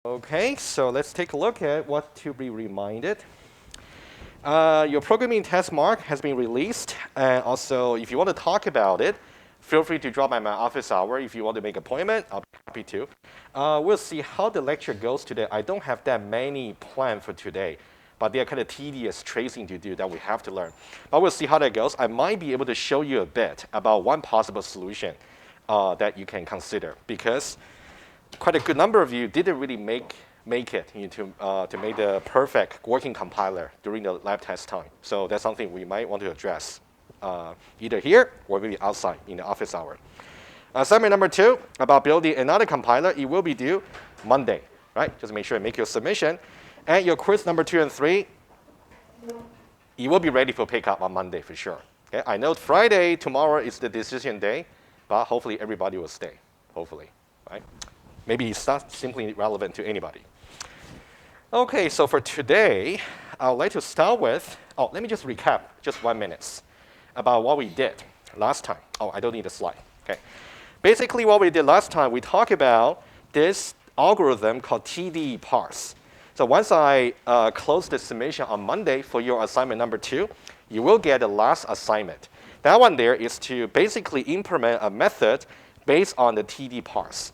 Okay, so let's take a look at what to be reminded. Your programming test mark has been released, and also if you want to talk about it, feel free to drop by my office hour. If you want to make an appointment, I'll be happy to. We'll see how the lecture goes today. I don't have that many planned for today, but they are kind of tedious tracing to do that we have to learn. But we'll see how that goes. I might be able to show you a bit about one possible solution that you can consider, because quite a good number of you didn't really make it to make the perfect working compiler during the lab test time. So that's something we might want to address either here or maybe outside in the office hour. Assignment number 2, about building another compiler. It will be due Monday, right? Just make sure you make your submission. And your quiz number 2 and 3, it will be ready for pickup on Monday for sure. Okay? I know Friday, tomorrow is the decision day, but hopefully everybody will stay, hopefully, right? Maybe it's not simply relevant to anybody. Okay, so for today, I would like to start with, let me just recap just 1 minute about what we did last time. I don't need a slide. Okay. Basically, what we did last time, we talked about this algorithm called TDParse. So once I close the submission on Monday for your assignment number 2, you will get the last assignment. That one there is to basically implement a method based on the TDParse.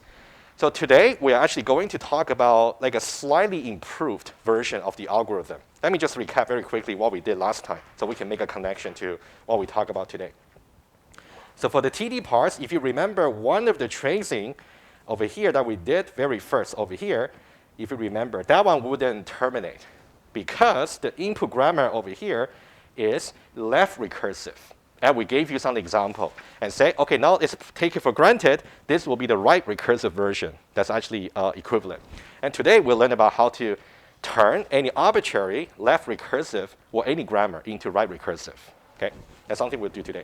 So today, we are actually going to talk about like a slightly improved version of the algorithm. Let me just recap very quickly what we did last time so we can make a connection to what we talk about today. So for the TDParse, if you remember one of the tracing over here that we did very first over here, if you remember, that one wouldn't terminate because the input grammar over here is left recursive. And we gave you some example and say, okay, now let's take it for granted, this will be the right recursive version that's actually equivalent. And today we'll learn about how to turn any arbitrary left recursive or any grammar into right recursive. Okay, that's something we'll do today.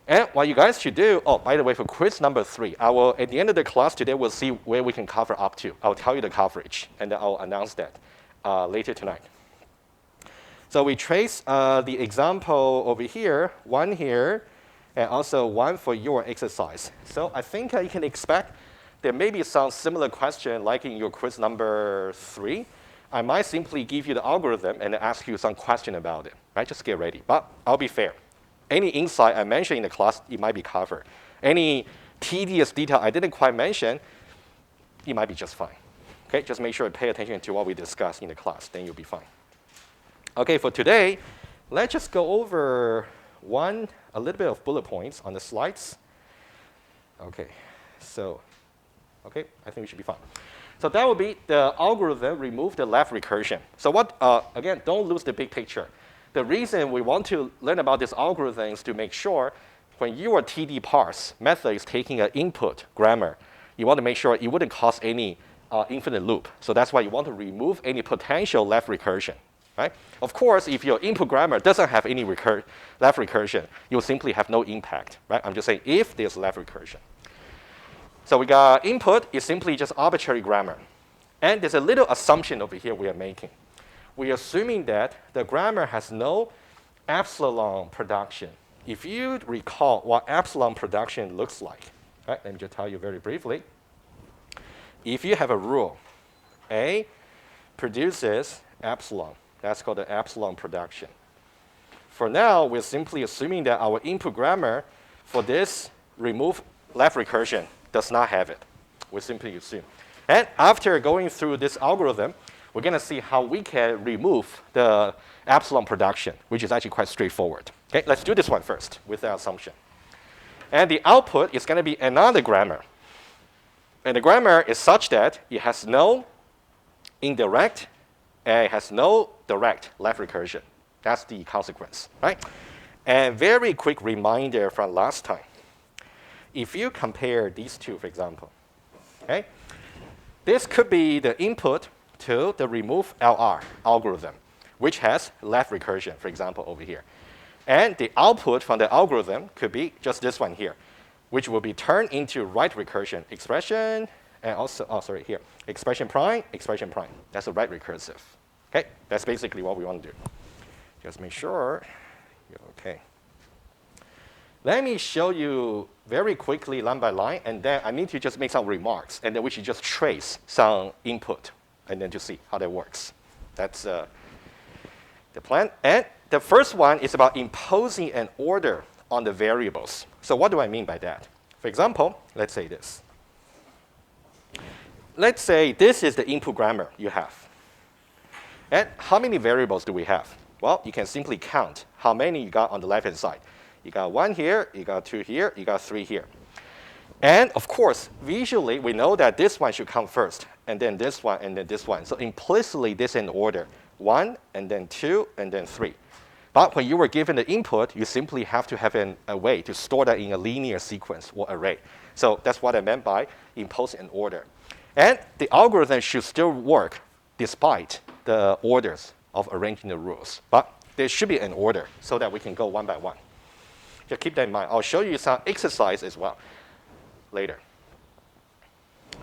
And what you guys should do, by the way, for quiz number 3, I will, at the end of the class today, we'll see where we can cover up to. I'll tell you the coverage, and then I'll announce that later tonight. So we trace the example over here, one here, and also one for your exercise. So I think you can expect there may be some similar question like in your quiz number 3. I might simply give you the algorithm and ask you some question about it, right? Just get ready. But I'll be fair. Any insight I mentioned in the class, it might be covered. Any tedious detail I didn't quite mention, it might be just fine. Okay, just make sure to pay attention to what we discussed in the class, then you'll be fine. Okay, for today, let's just go over a little bit of bullet points on the slides. Okay, so, I think we should be fine. So that will be the algorithm remove the left recursion. So what, again, don't lose the big picture. The reason we want to learn about this algorithm is to make sure when your TDParse method is taking an input grammar, you want to make sure it wouldn't cause any infinite loop. So that's why you want to remove any potential left recursion. Right? Of course, if your input grammar doesn't have any left recursion, you'll simply have no impact. Right? I'm just saying if there's left recursion. So we got input is simply just arbitrary grammar. And there's a little assumption over here we are making. We are assuming that the grammar has no epsilon production. If you recall what epsilon production looks like, right? Let me just tell you very briefly. If you have a rule, A produces epsilon. That's called the epsilon production. For now, we're simply assuming that our input grammar for this remove left recursion does not have it. We simply assume. And after going through this algorithm, we're going to see how we can remove the epsilon production, which is actually quite straightforward. Okay, let's do this one first with the assumption. And the output is going to be another grammar. And the grammar is such that it has no indirect and it has no direct left recursion. That's the consequence, right? And very quick reminder from last time. If you compare these two, for example, okay, this could be the input to the remove LR algorithm, which has left recursion, for example, over here. And the output from the algorithm could be just this one here, which will be turned into right recursion expression, and also, here, expression prime. That's a right recursive. Okay, that's basically what we want to do. Just make sure you're okay. Let me show you very quickly line by line, and then I need to just make some remarks, and then we should just trace some input, and then to see how that works. That's the plan. And the first one is about imposing an order on the variables. So what do I mean by that? For example, let's say this. Let's say this is the input grammar you have. And how many variables do we have? Well, you can simply count how many you got on the left-hand side. You got 1 here, you got 2 here, you got 3 here. And of course, visually, we know that this one should come first, and then this one, and then this one. So implicitly, this is in order. 1, and then 2, and then 3. But when you were given the input, you simply have to have a way to store that in a linear sequence or array. So that's what I meant by imposing an order. And the algorithm should still work despite the orders of arranging the rules. But there should be an order so that we can go one by one. Just keep that in mind. I'll show you some exercise as well later.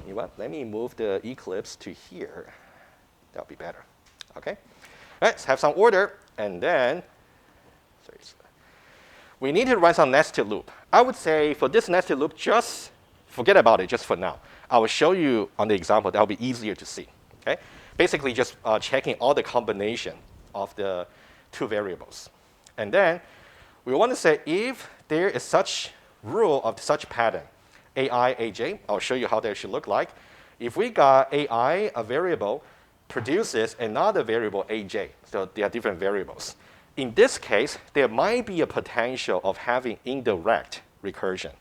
You know what? Let me move the eclipse to here. That'll be better. Okay? All right, let's have some order. And then we need to run some nested loop. I would say for this nested loop, just forget about it just for now. I will show you on the example. That will be easier to see. Okay? Basically, just checking all the combination of the two variables. And then we want to say if there is such rule of such pattern, AI, AJ, I'll show you how that should look like. If we got AI, a variable, produces another variable, AJ, so they are different variables. In this case, there might be a potential of having indirect recursion.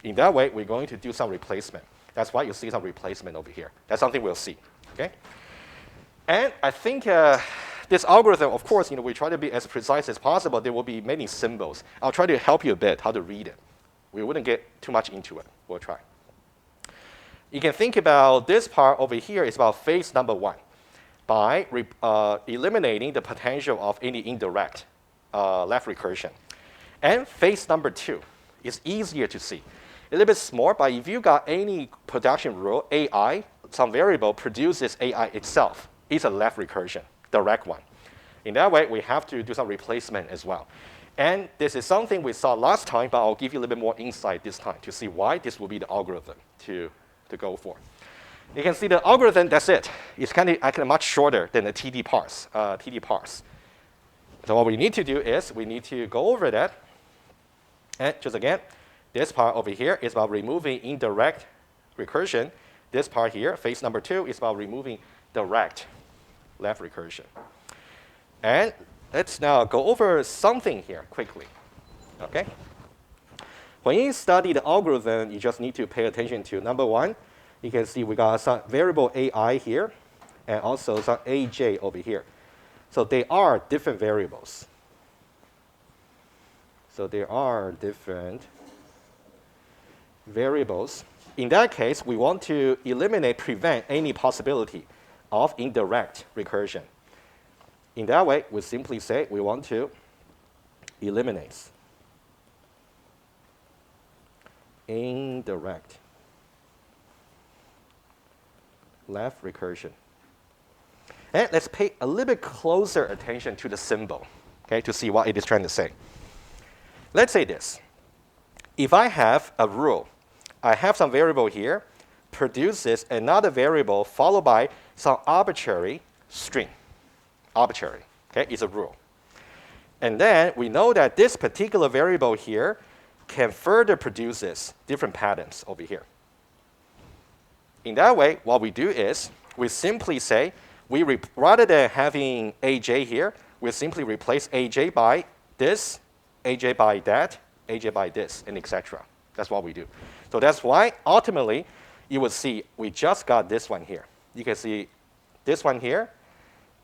In that way, we're going to do some replacement. That's why you see some replacement over here. That's something we'll see. Okay? And I think this algorithm, of course, we try to be as precise as possible. There will be many symbols. I'll try to help you a bit how to read it. We wouldn't get too much into it. We'll try. You can think about this part over here is about phase number 1 by eliminating the potential of any indirect left recursion. And phase number 2 is easier to see. A little bit small, but if you got any production rule, AI, some variable produces AI itself, it's a left recursion, direct one. In that way, we have to do some replacement as well. And this is something we saw last time, but I'll give you a little bit more insight this time to see why this will be the algorithm to go for. You can see the algorithm, that's it. It's kind of much shorter than the TDParse. So what we need to do is we need to go over that. And just again, this part over here is about removing indirect recursion. This part here, phase number 2, is about removing direct left recursion. And let's now go over something here quickly. Okay? When you study the algorithm, you just need to pay attention to number 1. You can see we got some variable AI here and also some AJ over here. So they are different variables. So there are different variables. In that case, we want to prevent any possibility of indirect recursion. In that way, we simply say we want to eliminate indirect left recursion. And let's pay a little bit closer attention to the symbol, okay, to see what it is trying to say. Let's say this. If I have a rule, I have some variable here, produces another variable followed by some arbitrary string. Arbitrary, okay, is a rule. And then we know that this particular variable here can further produce different patterns over here. In that way, what we do is we simply say, rather than having AJ here, we simply replace AJ by this, AJ by that, AJ by this, and etc. That's what we do. So that's why, ultimately, you will see we just got this one here. You can see this one here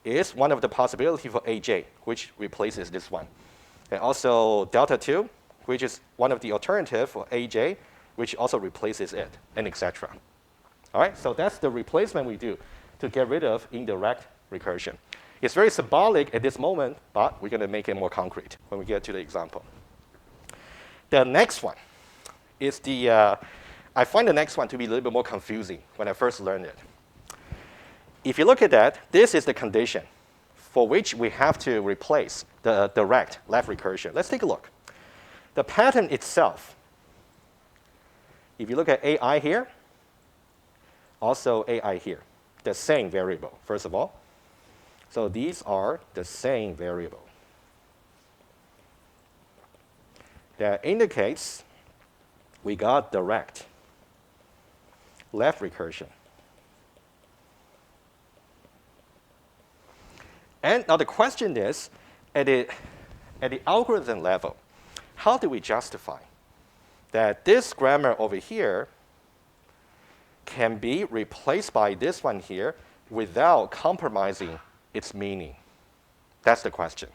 is one of the possibilities for AJ, which replaces this one. And also delta 2, which is one of the alternatives for AJ, which also replaces it, and etc. All right, so that's the replacement we do to get rid of indirect recursion. It's very symbolic at this moment, but we're going to make it more concrete when we get to the example. The next one is I find the next one to be a little bit more confusing when I first learned it. If you look at that, this is the condition for which we have to replace the direct left recursion. Let's take a look. the pattern itself, if you look at AI here, also AI here, the same variable, first of all. So these are the same variable. That indicates we got direct left recursion. And now the question is, at the algorithm level, how do we justify that this grammar over here can be replaced by this one here without compromising its meaning? That's the question.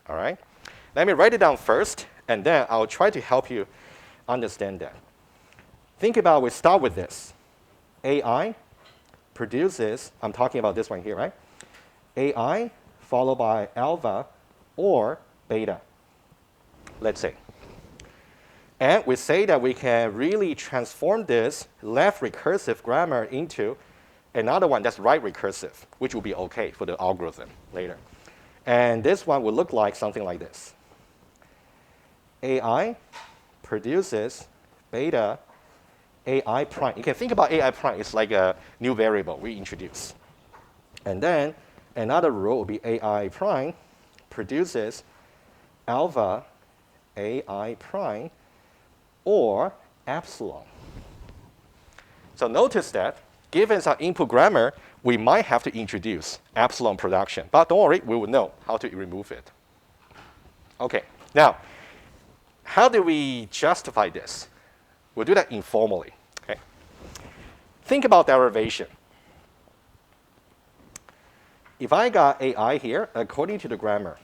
All right? Let me write it down first, and then I'll try to help you understand that. Think about, we start with this. AI produces, I'm talking about this one here, right? AI followed by alpha or beta, let's say. And we say that we can really transform this left recursive grammar into another one that's right recursive, which will be okay for the algorithm later. And this one will look like something like this. AI produces beta AI prime. You can think about AI prime, it's like a new variable we introduce. And then another rule will be AI prime produces alpha AI prime or epsilon. So notice that given some input grammar, we might have to introduce epsilon production. But don't worry, we will know how to remove it. Okay, now, how do we justify this? We'll do that informally. Okay? Think about derivation. If I got AI here, according to the grammar,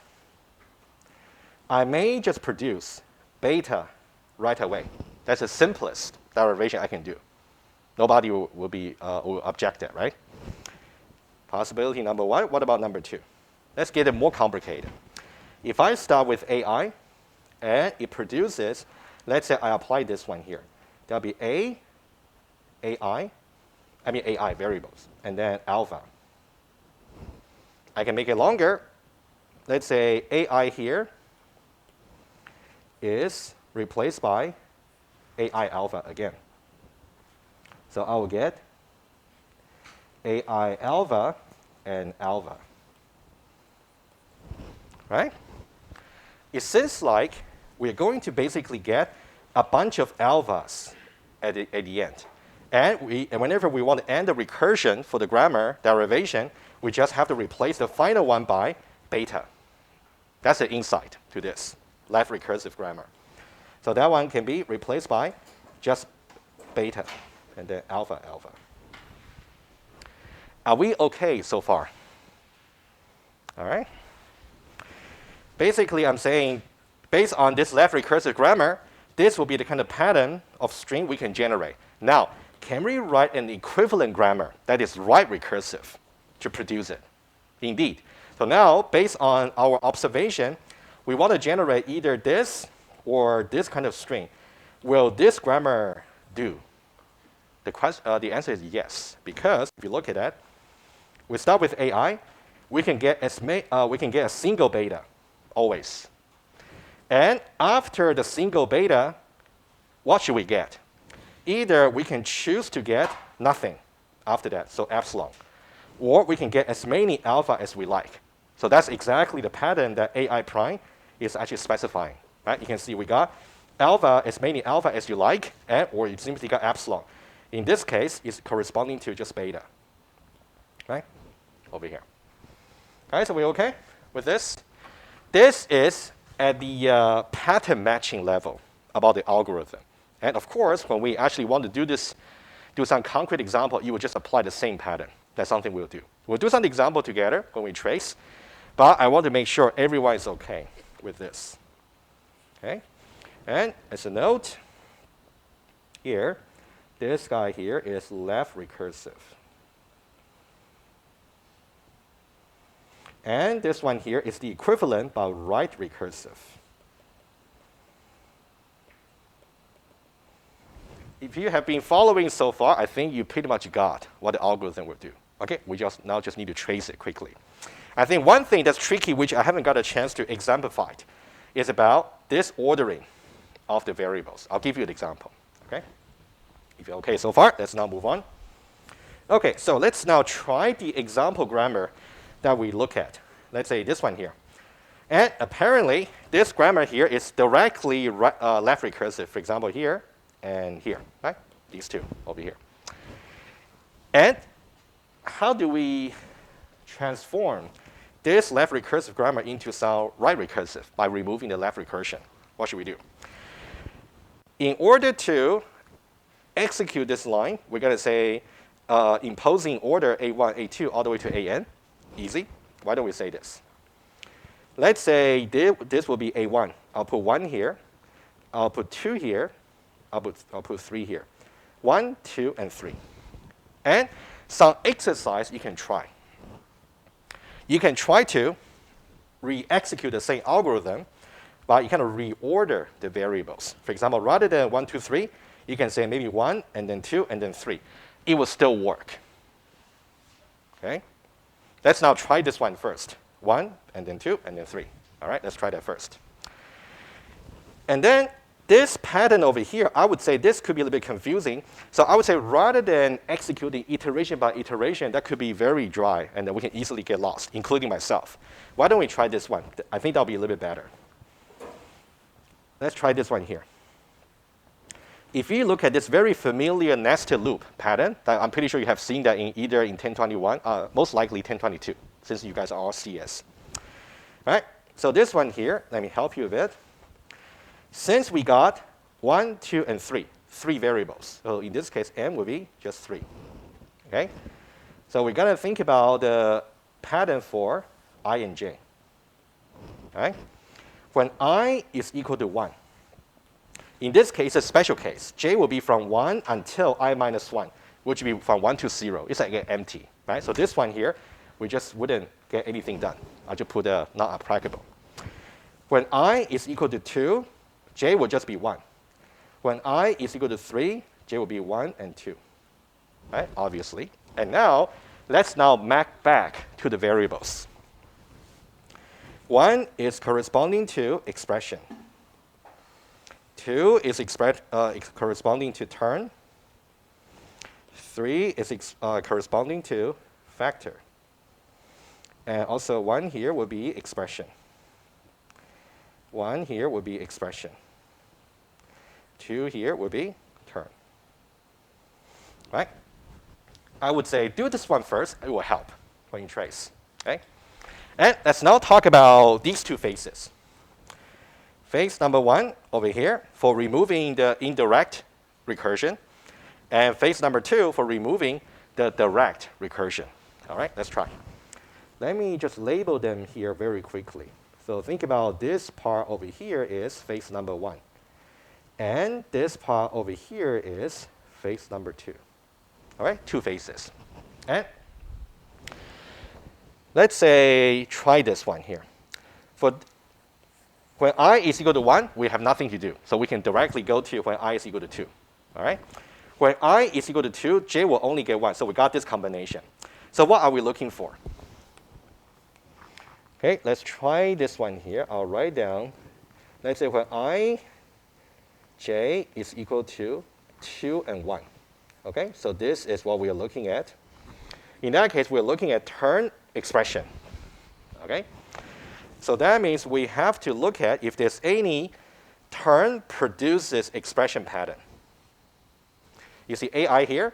I may just produce beta right away. That's the simplest derivation I can do. Nobody will object that, right? Possibility number one. What about number two? Let's get it more complicated. If I start with AI, and it produces, let's say I apply this one here. There'll be AI variables, and then alpha. I can make it longer. Let's say AI here is replaced by AI alpha again. So I will get AI alpha and alpha. Right? It seems like we're going to basically get a bunch of alphas at the end. And whenever we want to end the recursion for the grammar derivation, we just have to replace the final one by beta. That's the insight to this left recursive grammar. So that one can be replaced by just beta and then alpha. Are we okay so far? All right. Basically, I'm saying, based on this left recursive grammar, this will be the kind of pattern of string we can generate. Now, can we write an equivalent grammar that is right recursive to produce it? Indeed. So now, based on our observation, we want to generate either this or this kind of string. Will this grammar do? The answer is yes, because if you look at that, we start with AI, we can get a single beta always. And after the single beta, what should we get? Either we can choose to get nothing after that, so epsilon, or we can get as many alpha as we like. So that's exactly the pattern that AI prime is actually specifying. Right? You can see we got alpha, as many alpha as you like, or you simply got epsilon. In this case, it's corresponding to just beta. Right? Over here. All right, so we okay with this? This is at the pattern matching level about the algorithm. And of course, when we actually want to do some concrete example, you will just apply the same pattern. That's something we'll do. We'll do some example together when we trace, but I want to make sure everyone is okay with this. Okay? And as a note, here, this guy here is left recursive. And this one here is the equivalent but right recursive. If you have been following so far, I think you pretty much got what the algorithm will do. Okay, we now just need to trace it quickly. I think one thing that's tricky, which I haven't got a chance to exemplify, is about this ordering. of the variables. I'll give you an example. Okay? If you're okay so far, let's now move on. Okay, so let's now try the example grammar that we look at. Let's say this one here. And apparently, this grammar here is directly left recursive. For example, here and here, right? These two over here. And how do we transform this left recursive grammar into some right recursive by removing the left recursion? What should we do? In order to execute this line, we're going to say imposing order A1, A2 all the way to AN. Easy. Why don't we say this? Let's say this will be A1. I'll put 1 here. I'll put 2 here. I'll put 3 here. 1, 2, and 3. And some exercise you can try. You can try to re-execute the same algorithm, but you kind of reorder the variables. For example, rather than 1, 2, 3, you can say maybe 1, and then 2, and then 3. It will still work. Okay? Let's now try this one first. 1, and then 2, and then 3. All right, let's try that first. And then this pattern over here, I would say this could be a little bit confusing. So I would say rather than executing iteration by iteration, that could be very dry, and then we can easily get lost, including myself. Why don't we try this one? I think that'll be a little bit better. Let's try this one here. If you look at this very familiar nested loop pattern, that I'm pretty sure you have seen that in either in 1021, most likely 1022, since you guys are all CS. All right, so this one here, let me help you a bit. Since we got 1, 2, and 3 variables, so in this case, m will be just 3. Okay, so we're going to think about the pattern for I and j. All right, when I is equal to 1, in this case, a special case, j will be from 1 until I minus 1, which will be from 1 to 0. It's like empty, right? So this one here, we just wouldn't get anything done. I just put a not applicable. When I is equal to 2, j will just be 1. When I is equal to 3, j will be 1 and 2, right? Obviously. And now, let's now map back to the variables. 1 is corresponding to expression. 2 is corresponding to term. 3 is corresponding to factor. And also 1 here will be expression. 1 here will be expression. 2 here will be term. Right? I would say do this one first. It will help when you trace. Okay? And let's now talk about these two phases. Phase number 1 over here for removing the indirect recursion, and phase number 2 for removing the direct recursion. All right, let's try. Let me just label them here very quickly. So think about this part over here is phase number 1. And this part over here is phase number 2. All right, 2 phases. And let's say try this one here. For when I is equal to 1, we have nothing to do. So we can directly go to when I is equal to 2. All right? When I is equal to 2, j will only get 1. So we got this combination. So what are we looking for? Okay, let's try this one here. I'll write down. Let's say when I, j is equal to 2 and 1. Okay, so this is what we are looking at. In that case, we're looking at term expression. Okay? So that means we have to look at if there's any term produces expression pattern. You see AI here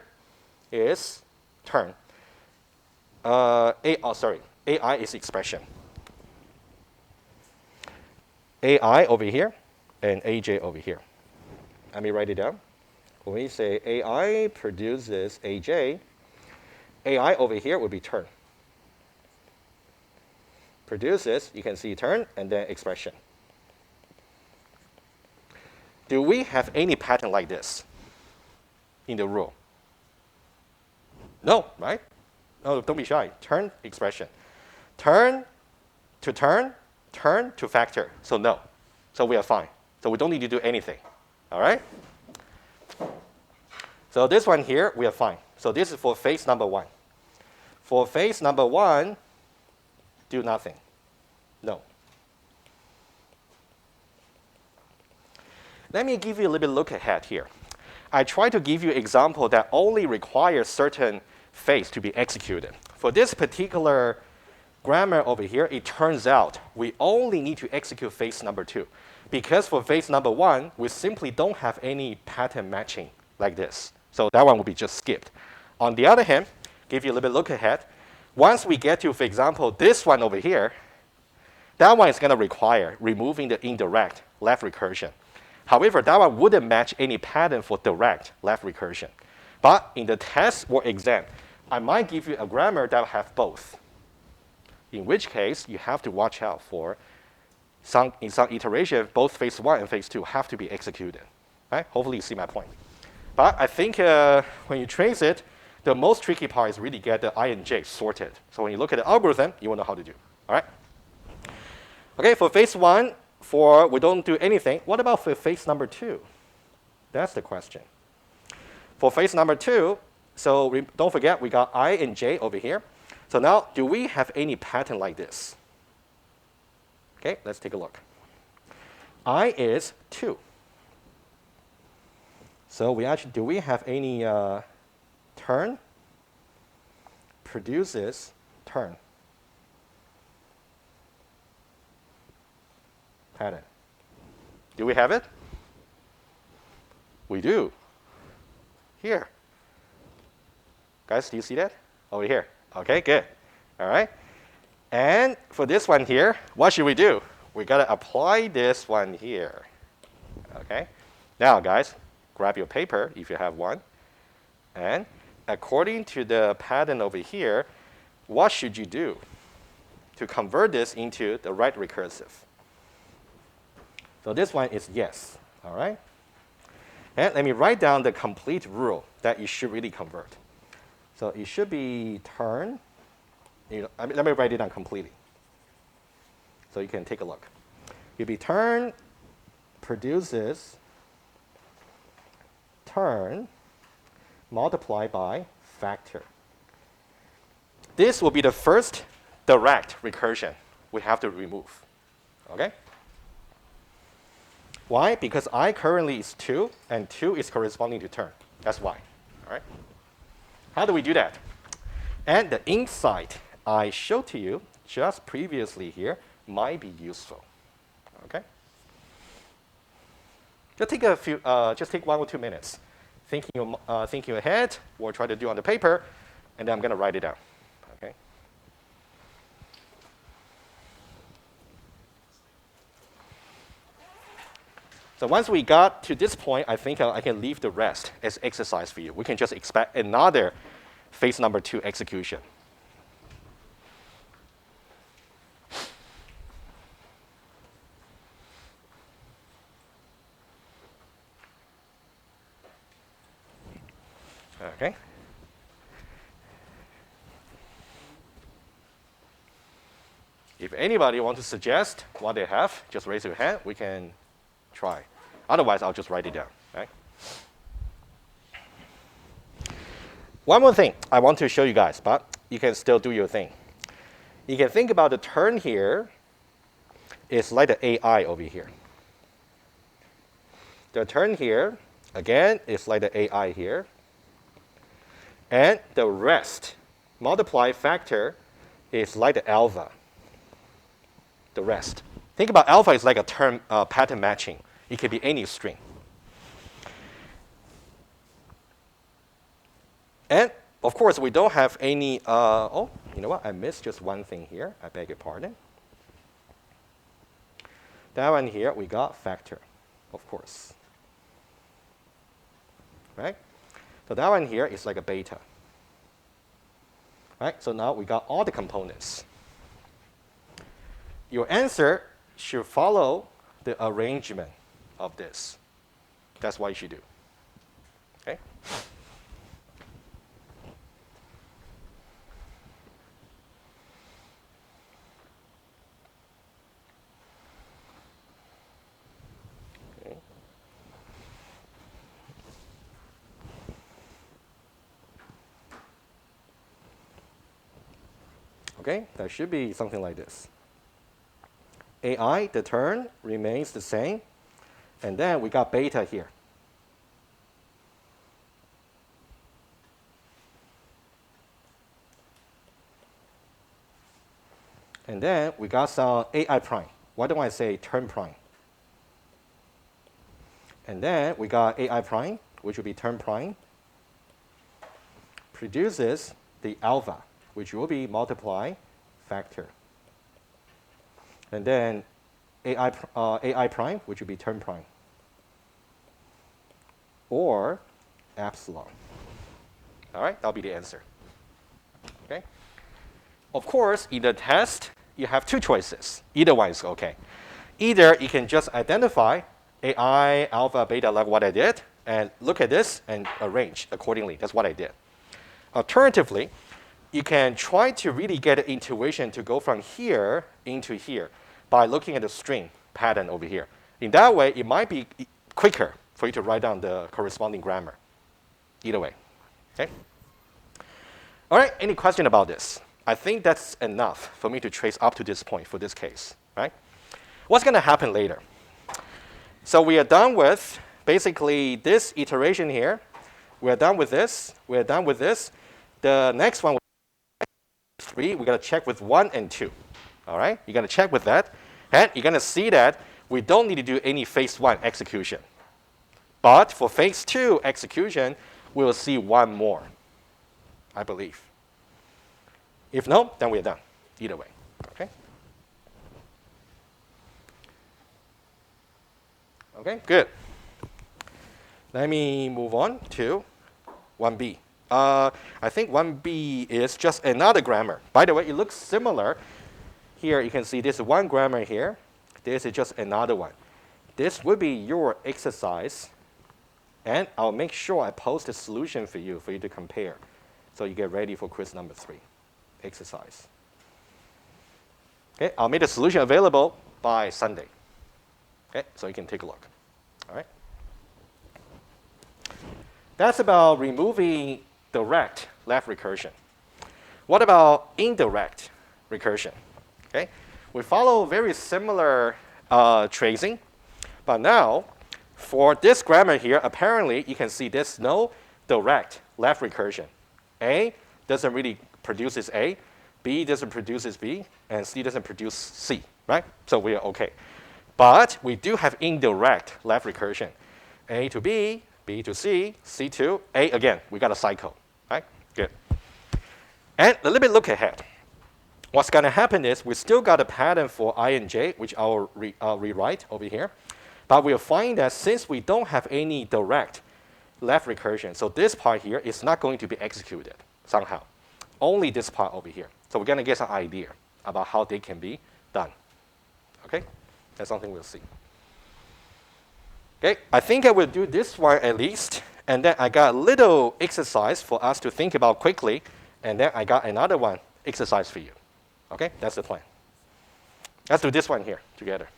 is term. AI is expression. AI over here and AJ over here. Let me write it down. When we say AI produces AJ, AI over here would be term. Produces, you can see term, and then expression. Do we have any pattern like this in the rule? No, right? No, don't be shy. Turn expression. Turn to turn, turn to factor. So no. So we are fine. So we don't need to do anything. All right? So this one here, we are fine. So this is for phase number 1. For phase number 1, do nothing. No. Let me give you a little bit look ahead here. I try to give you an example that only requires certain phase to be executed. For this particular grammar over here, it turns out we only need to execute phase number 2. Because for phase number 1, we simply don't have any pattern matching like this. So that one will be just skipped. On the other hand, give you a little bit look ahead. Once we get to, for example, this one over here, that one is going to require removing the indirect left recursion. However, that one wouldn't match any pattern for direct left recursion. But in the test or exam, I might give you a grammar that will have both. In which case, you have to watch out for in some iteration, both phase 1 and phase 2 have to be executed. Right? Hopefully you see my point. But I think when you trace it, the most tricky part is really get the I and J sorted. So when you look at the algorithm, you will know how to do. All right? Okay, for phase 1, we don't do anything. What about for phase number 2? That's the question. For phase number 2, so don't forget we got I and J over here. So now, do we have any pattern like this? Okay, let's take a look. I is 2. So do we have any turn produces turn pattern? Do we have it? We do. Here. Guys, do you see that? Over here. Okay, good. All right. And for this one here, what should we do? We got to apply this one here. Okay. Now, guys, grab your paper if you have one. And according to the pattern over here, what should you do to convert this into the right recursive? So this one is yes. All right. And let me write down the complete rule that you should really convert. So it should be turn. Let me write it down completely. So you can take a look. It'll be turn produces turn multiplied by factor. This will be the first direct recursion we have to remove. Okay? Why? Because I currently is 2, and 2 is corresponding to turn. That's why. All right? How do we do that? And the insight I showed to you just previously here might be useful. Okay? Just take 1 or 2 minutes thinking ahead, or try to do on the paper, and then I'm going to write it down. Okay? So once we got to this point, I think I can leave the rest as exercise for you. We can just expect another phase number 2 execution. Okay. If anybody wants to suggest what they have, just raise your hand. We can try. Otherwise, I'll just write it down. Right? One more thing I want to show you guys, but you can still do your thing. You can think about the turn here is like the AI over here. The turn here, again, is like the AI here. And the rest, multiply factor, is like the alpha. The rest. Think about alpha is like a term pattern matching. It could be any string. And of course, we don't have any. Oh, you know what? I missed just one thing here. I beg your pardon. That one here, we got factor, of course. Right? So that one here is like a beta. Right? So now we got all the components. Your answer should follow the arrangement of this. That's what you should do. Okay? Okay. Okay, that should be something like this. AI, the turn, remains the same. And then we got beta here. And then we got some AI prime. Why don't I say term prime? And then we got AI prime, which will be term prime, produces the alpha, which will be multiply factor. And then AI prime, which will be term prime, or epsilon. All right, that'll be the answer. Okay. Of course, in the test, you have two choices. Either one is okay. Either you can just identify AI, alpha, beta, like what I did, and look at this and arrange accordingly. That's what I did. Alternatively, you can try to really get an intuition to go from here into here by looking at the string pattern over here. In that way, it might be quicker for you to write down the corresponding grammar. Either way. Okay? All right, any question about this? I think that's enough for me to trace up to this point for this case, right? What's going to happen later? So we are done with basically this iteration here. We're done with this. We're done with this. The next one, 3, we're going to check with 1 and 2. All right? You're going to check with that. And you're going to see that we don't need to do any phase 1 execution. But for phase 2 execution, we'll see one more, I believe. If no, then we're done. Either way. Okay? Okay, good. Let me move on to 1B. I think 1B is just another grammar. By the way, it looks similar. Here you can see this is one grammar here. This is just another one. This will be your exercise. And I'll make sure I post a solution for you to compare. So you get ready for quiz number 3, exercise. Okay, I'll make the solution available by Sunday. Okay, so you can take a look. All right. That's about removing direct left recursion. What about indirect recursion? Okay, we follow very similar tracing, but now for this grammar here, apparently you can see there's no direct left recursion. A doesn't really produce A, B doesn't produce B, and C doesn't produce C, right? So we are okay. But we do have indirect left recursion. A to B, B to C, C to A again. We got a cycle, right? Good. And a little bit look ahead. What's going to happen is we still got a pattern for I and J, which I'll rewrite over here. But we'll find that since we don't have any direct left recursion, so this part here is not going to be executed somehow. Only this part over here. So we're going to get some idea about how they can be done. Okay? That's something we'll see. Okay, I think I will do this one at least. And then I got a little exercise for us to think about quickly. And then I got another one exercise for you. Okay, that's the plan. Let's do this one here together.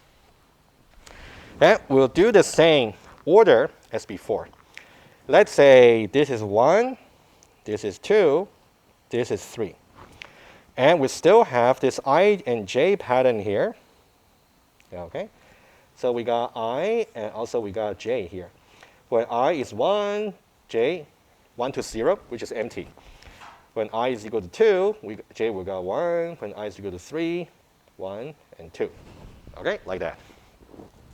And we'll do the same order as before. Let's say this is 1, this is 2, this is 3. And we still have this I and J pattern here. Okay, so we got I and also we got J here. When I is 1, J, 1 to 0, which is empty. When I is equal to 2, J will got 1. When I is equal to 3, 1 and 2. Okay, like that.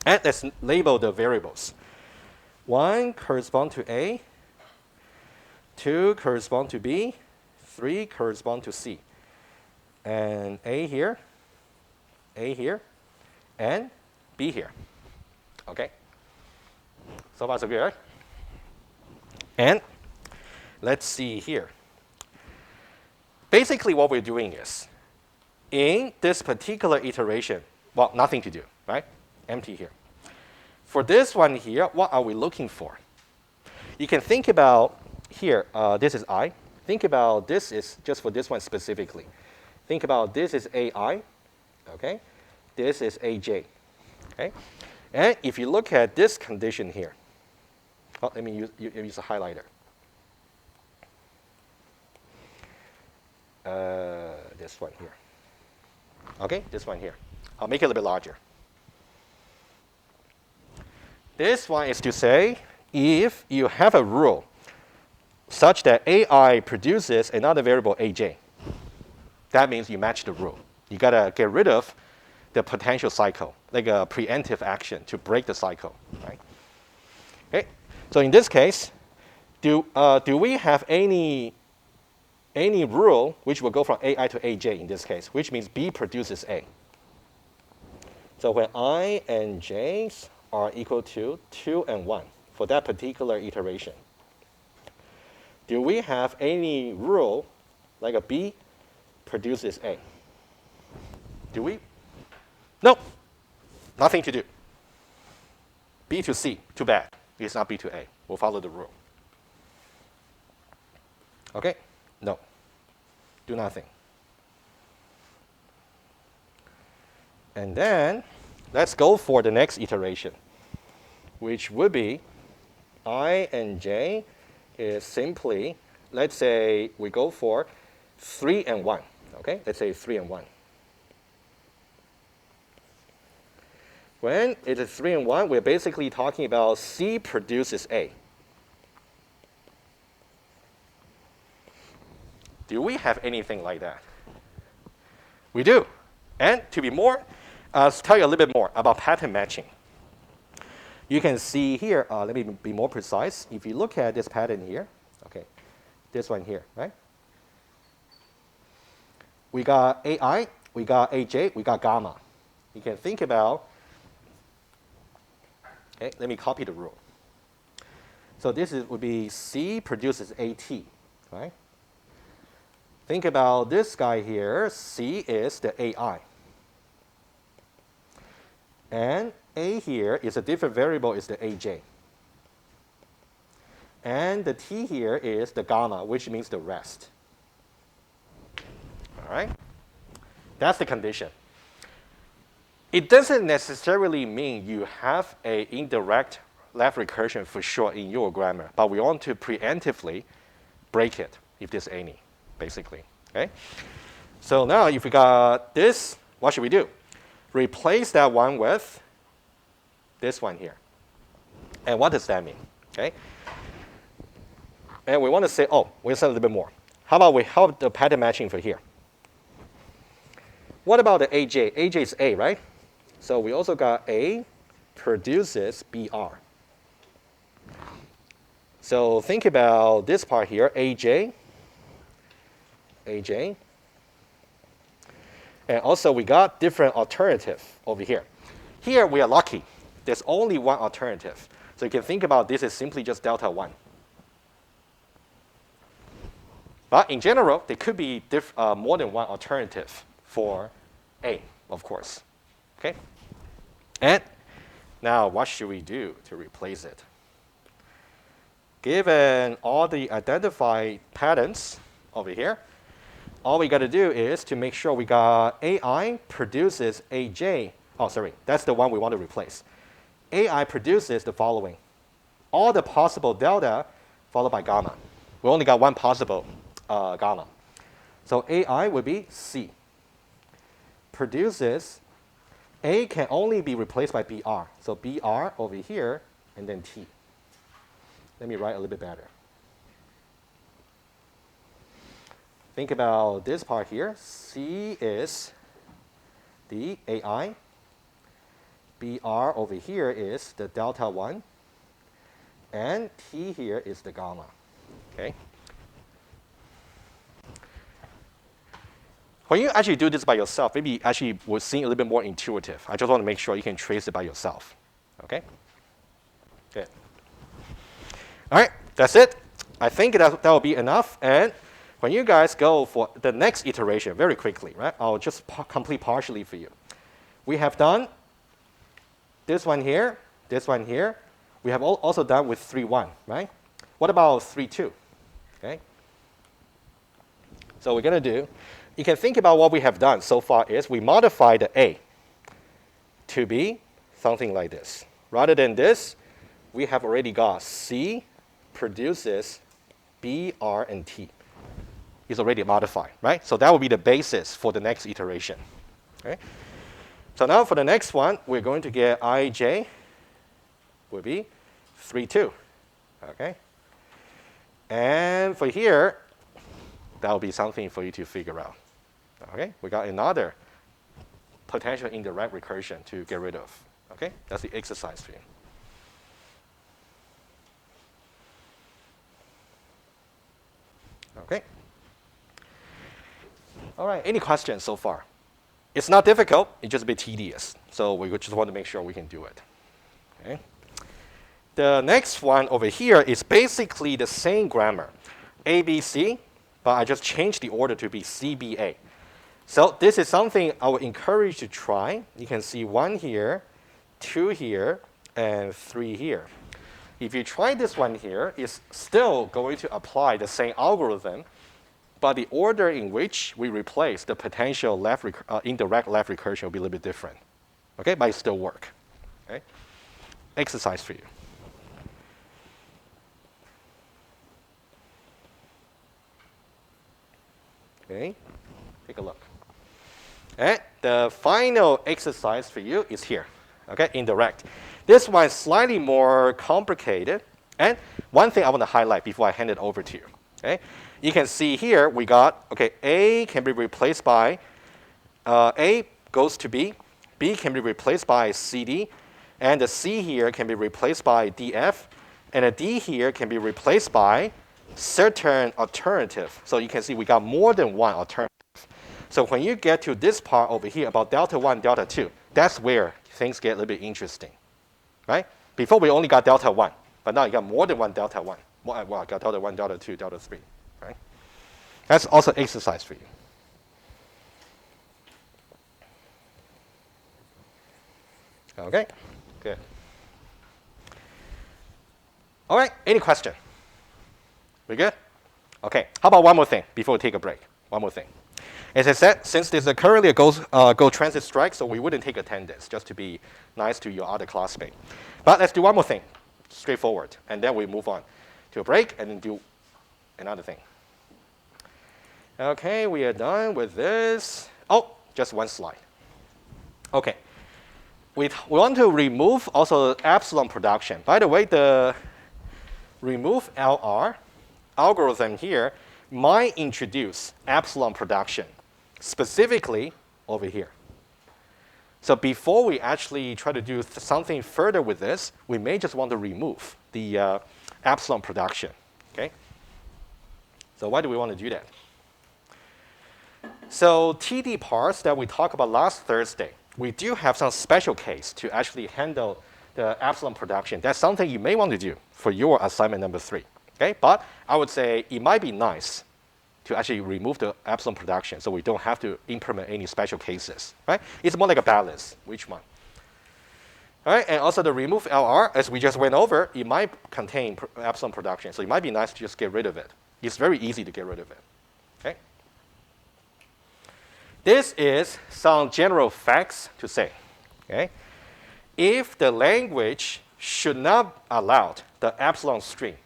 And let's label the variables. 1 corresponds to A, 2 corresponds to B, 3 corresponds to C. And A here, and B here. Okay? So far so good, right? And let's see here. Basically what we're doing is, in this particular iteration, well, nothing to do, right? Empty here. For this one here, what are we looking for? You can think about here, this is I. Think about this is just for this one specifically. Think about this is AI, okay? This is AJ, okay? And if you look at this condition here, oh, let me use a highlighter. This one here. Okay, this one here. I'll make it a little bit larger. This one is to say, if you have a rule such that AI produces another variable aj, that means you match the rule. You got to get rid of the potential cycle, like a preemptive action to break the cycle, right? Okay. So in this case, do we have any rule which will go from AI to aj in this case, which means B produces A? So when I and j's are equal to 2 and 1 for that particular iteration, do we have any rule like a B produces A? Do we? No. Nothing to do. B to C, too bad. It's not B to A. We'll follow the rule. Okay? No. Do nothing. And then let's go for the next iteration, which would be I and j is simply, let's say we go for 3 and 1. Okay? Let's say 3 and 1. When it is 3 and 1, we're basically talking about C produces A. Do we have anything like that? We do. And to be more, tell you a little bit more about pattern matching. You can see here, let me be more precise. If you look at this pattern here, okay, this one here, right? We got AI, we got AJ, we got gamma. You can think about, okay, let me copy the rule. So this would be C produces AT, right? Think about this guy here. C is the AI. And A here is a different variable, is the AJ. And the T here is the gamma, which means the rest. All right? That's the condition. It doesn't necessarily mean you have an indirect left recursion for sure in your grammar, but we want to preemptively break it if there's any, basically. Okay? So now if we got this, what should we do? Replace that one with this one here. And what does that mean? Okay? And we want to say, oh, we'll say a little bit more. How about we have the pattern matching for here? What about the AJ? AJ is A, right? So we also got A produces BR. So think about this part here, AJ. And also we got different alternative over here. Here we are lucky. There's only one alternative. So you can think about this as simply just delta 1. But in general, there could be more than one alternative for A, of course. Okay? And now what should we do to replace it? Given all the identified patterns over here, all we got to do is to make sure we got AI produces AJ. Oh, sorry, that's the one we want to replace. AI produces the following. All the possible delta followed by gamma. We only got one possible gamma. So AI would be C. Produces, A can only be replaced by BR. So BR over here and then T. Let me write a little bit better. Think about this part here. C is the AI. BR over here is the delta 1. And T here is the gamma. Okay? When you actually do this by yourself, maybe actually will seem a little bit more intuitive. I just want to make sure you can trace it by yourself. Okay? Good. All right, that's it. I think that will be enough. And when you guys go for the next iteration very quickly, right? I'll just complete partially for you. We have done this one here, this one here. We have also done with 3.1, right? What about 3.2? Okay. So we're going to do, you can think about what we have done so far is we modify the A to be something like this. Rather than this, we have already got C produces B, R, and T. Is already modified, right? So that will be the basis for the next iteration. Okay? So now for the next one, we're going to get IJ will be 3, 2. Okay? And for here, that will be something for you to figure out. Okay? We got another potential indirect recursion to get rid of. Okay? That's the exercise for you. Okay? All right, any questions so far? It's not difficult, it's just a bit tedious. So we just want to make sure we can do it. Okay? The next one over here is basically the same grammar, ABC, but I just changed the order to be CBA. So this is something I would encourage you to try. You can see 1 here, 2 here, and 3 here. If you try this one here, it's still going to apply the same algorithm, but the order in which we replace the potential indirect left recursion will be a little bit different. Okay, but it still work. Okay? Exercise for you. Okay, take a look. And the final exercise for you is here. Okay, indirect. This one is slightly more complicated. And one thing I want to highlight before I hand it over to you. Okay, you can see here we got, okay, A can be replaced by, A goes to B can be replaced by CD, and the C here can be replaced by DF, and a D here can be replaced by certain alternative. So you can see we got more than one alternative. So when you get to this part over here about delta 1, delta 2, that's where things get a little bit interesting, right? Before we only got delta 1, but now you got more than one delta 1. Well, I got delta 1, delta 2, delta 3, right? That's also exercise for you. Okay, good. All right, any question? We good? Okay, how about one more thing before we take a break? One more thing. As I said, since this is currently a go transit strike, so we wouldn't take attendance, just to be nice to your other classmate. But let's do one more thing, straightforward, and then we move on to a break and then do another thing. Okay, we are done with this. Oh, just one slide. Okay, we want to remove also epsilon production. By the way, the remove LR algorithm here might introduce epsilon production, specifically over here. So before we actually try to do something further with this, we may just want to remove the epsilon production. Okay? So why do we want to do that? So TDParse that we talked about last Thursday, we do have some special case to actually handle the epsilon production. That's something you may want to do for your assignment number 3. Okay? But I would say it might be nice to actually remove the epsilon production so we don't have to implement any special cases. Right? It's more like a balance, which one. All right? And also the remove LR, as we just went over, it might contain epsilon production. So it might be nice to just get rid of it. It's very easy to get rid of it. Okay? This is some general facts to say. Okay? If the language should not allow the epsilon string,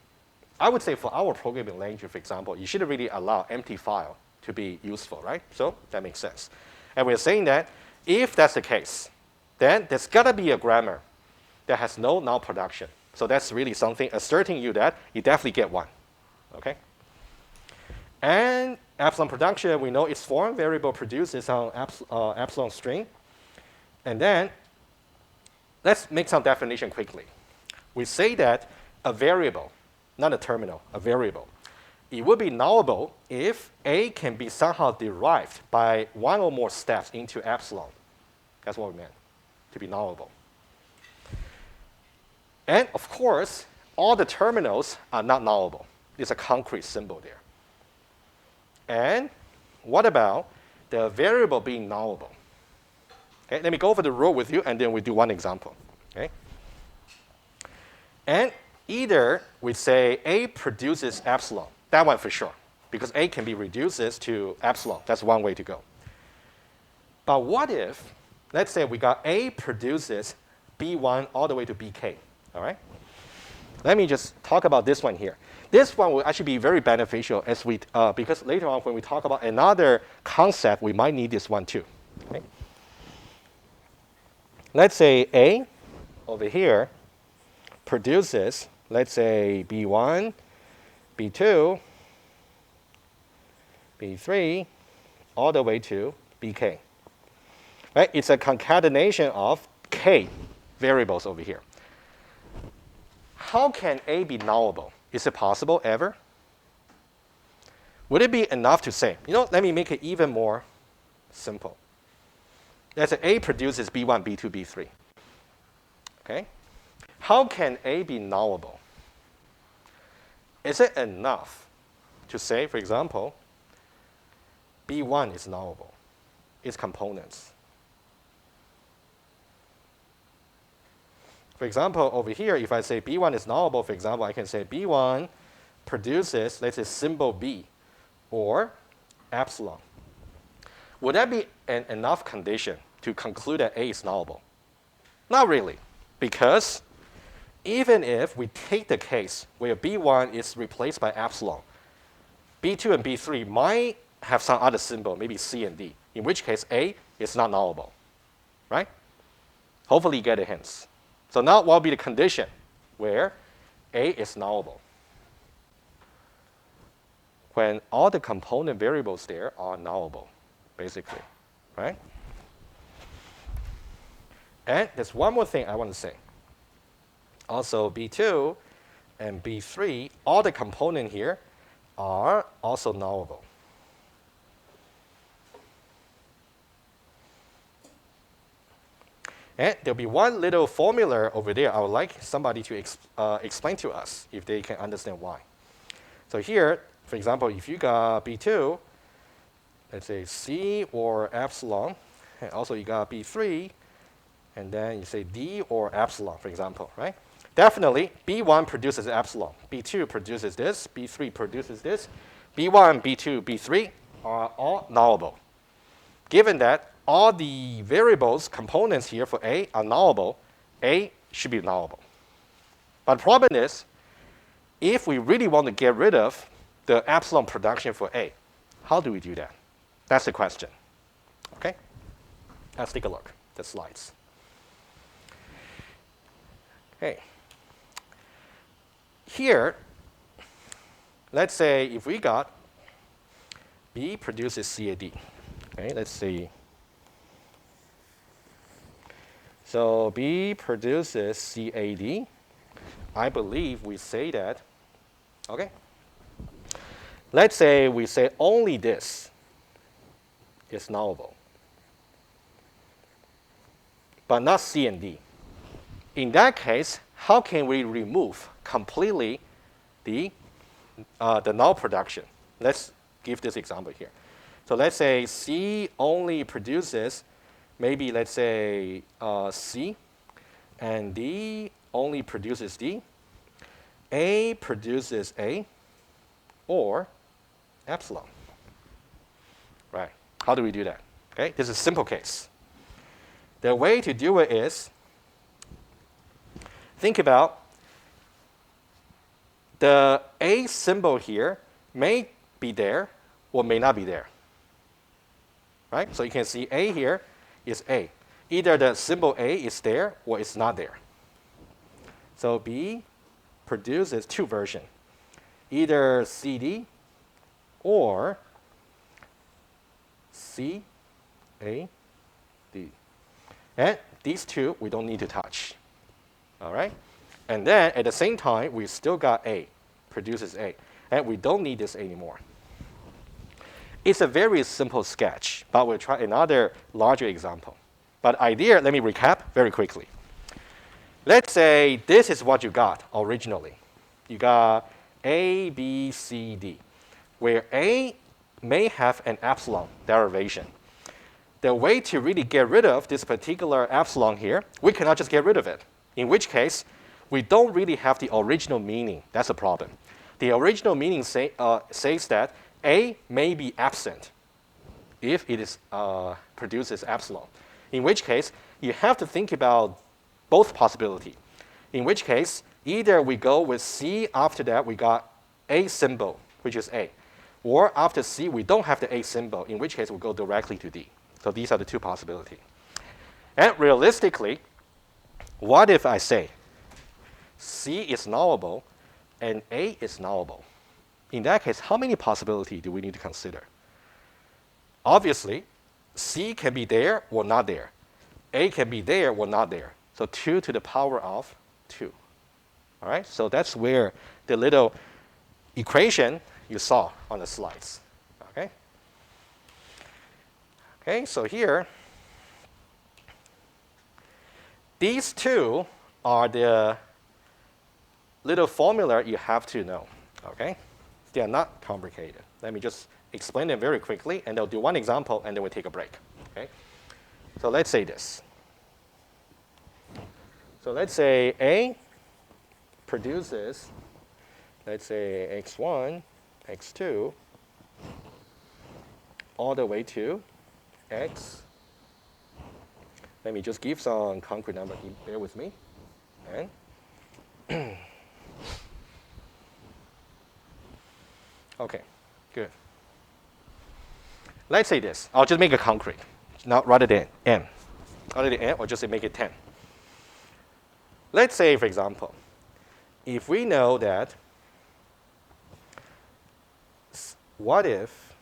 I would say for our programming language, for example, you shouldn't really allow empty file to be useful, right? So that makes sense. And we're saying that if that's the case, then there's got to be a grammar that has no null production. So that's really something asserting you that you definitely get one. Okay? And epsilon production, we know its form variable produces on epsilon string. And then let's make some definition quickly. We say that a variable, not a terminal, a variable, it would be nullable if A can be somehow derived by one or more steps into epsilon. That's what we meant, to be nullable. And of course, all the terminals are not nullable. There's a concrete symbol there. And what about the variable being nullable? Okay, let me go over the rule with you, and then we do one example. Okay? And either we say A produces epsilon, that one for sure, because A can be reduced to epsilon. That's one way to go. But what if, let's say we got A produces B1 all the way to BK, all right? Let me just talk about this one here. This one will actually be very beneficial as we, because later on when we talk about another concept, we might need this one too. Okay? Let's say A over here produces, let's say, B1, B2, B3, all the way to Bk. Right? It's a concatenation of k variables over here. How can A be nullable? Is it possible ever? Would it be enough to say, let me make it even more simple. Let's say A produces B1, B2, B3. Okay? How can A be nullable? Is it enough to say, for example, B1 is nullable, its components? For example, over here, if I say B1 is nullable, for example, I can say B1 produces, let's say, symbol B or epsilon. Would that be an enough condition to conclude that A is nullable? Not really, because even if we take the case where B1 is replaced by epsilon, B2 and B3 might have some other symbol, maybe C and D, in which case A is not nullable, right? Hopefully you get the hints. So now what will be the condition where A is nullable? When all the component variables there are nullable, basically, right? And there's one more thing I want to say. Also, B2 and B3, all the components here are also nullable. And there'll be one little formula over there I would like somebody to explain to us if they can understand why. So here, for example, if you got B2, let's say C or epsilon, and also you got B3, and then you say D or epsilon, for example, right? Definitely, B1 produces epsilon, B2 produces this, B3 produces this, B1, B2, B3 are all nullable. Given that all the variables, components here for A are nullable, A should be nullable. But the problem is, if we really want to get rid of the epsilon production for A, how do we do that? That's the question. Okay? Let's take a look at the slides. Okay. Here, let's say if we got B produces CAD. Okay, let's see. So B produces CAD. I believe we say that. Okay. Let's say we say only this is nullable, but not C and D. In that case, how can we remove completely the null production? Let's give this example here. So let's say C only produces maybe, let's say, C, and D only produces D. A produces A, or epsilon. Right? How do we do that? Okay, this is a simple case. The way to do it is, think about the A symbol here may be there or may not be there. Right? So you can see A here is A. Either the symbol A is there or it's not there. So B produces two versions, either CD or CAD. And these two we don't need to touch. All right? And then at the same time, we still got A, produces A. And we don't need this anymore. It's a very simple sketch, but we'll try another larger example. But idea, let me recap very quickly. Let's say this is what you got originally. You got A, B, C, D, where A may have an epsilon derivation. The way to really get rid of this particular epsilon here, we cannot just get rid of it. In which case, we don't really have the original meaning. That's a problem. The original meaning says that A may be absent if it is, produces epsilon. In which case, you have to think about both possibilities. In which case, either we go with C, after that we got A symbol, which is A. Or after C, we don't have the A symbol, in which case we go directly to D. So these are the two possibilities. And realistically, what if I say C is nullable, and A is nullable. In that case, how many possibilities do we need to consider? Obviously, C can be there or not there. A can be there or not there. So 2 to the power of 2. All right, so that's where the little equation you saw on the slides. Okay. Okay, so here, these two are the little formula you have to know. Okay, they are not complicated. Let me just explain them very quickly, and I'll do one example, and then we'll take a break. Okay, so let's say this. So let's say A produces, let's say x1, x2, all the way to x. Let me just give some concrete number. Bear with me. And okay, good. Let's say this. I'll just make it concrete, not rather than n. Rather than n, or just make it 10. Let's say, for example, if we know that, what if,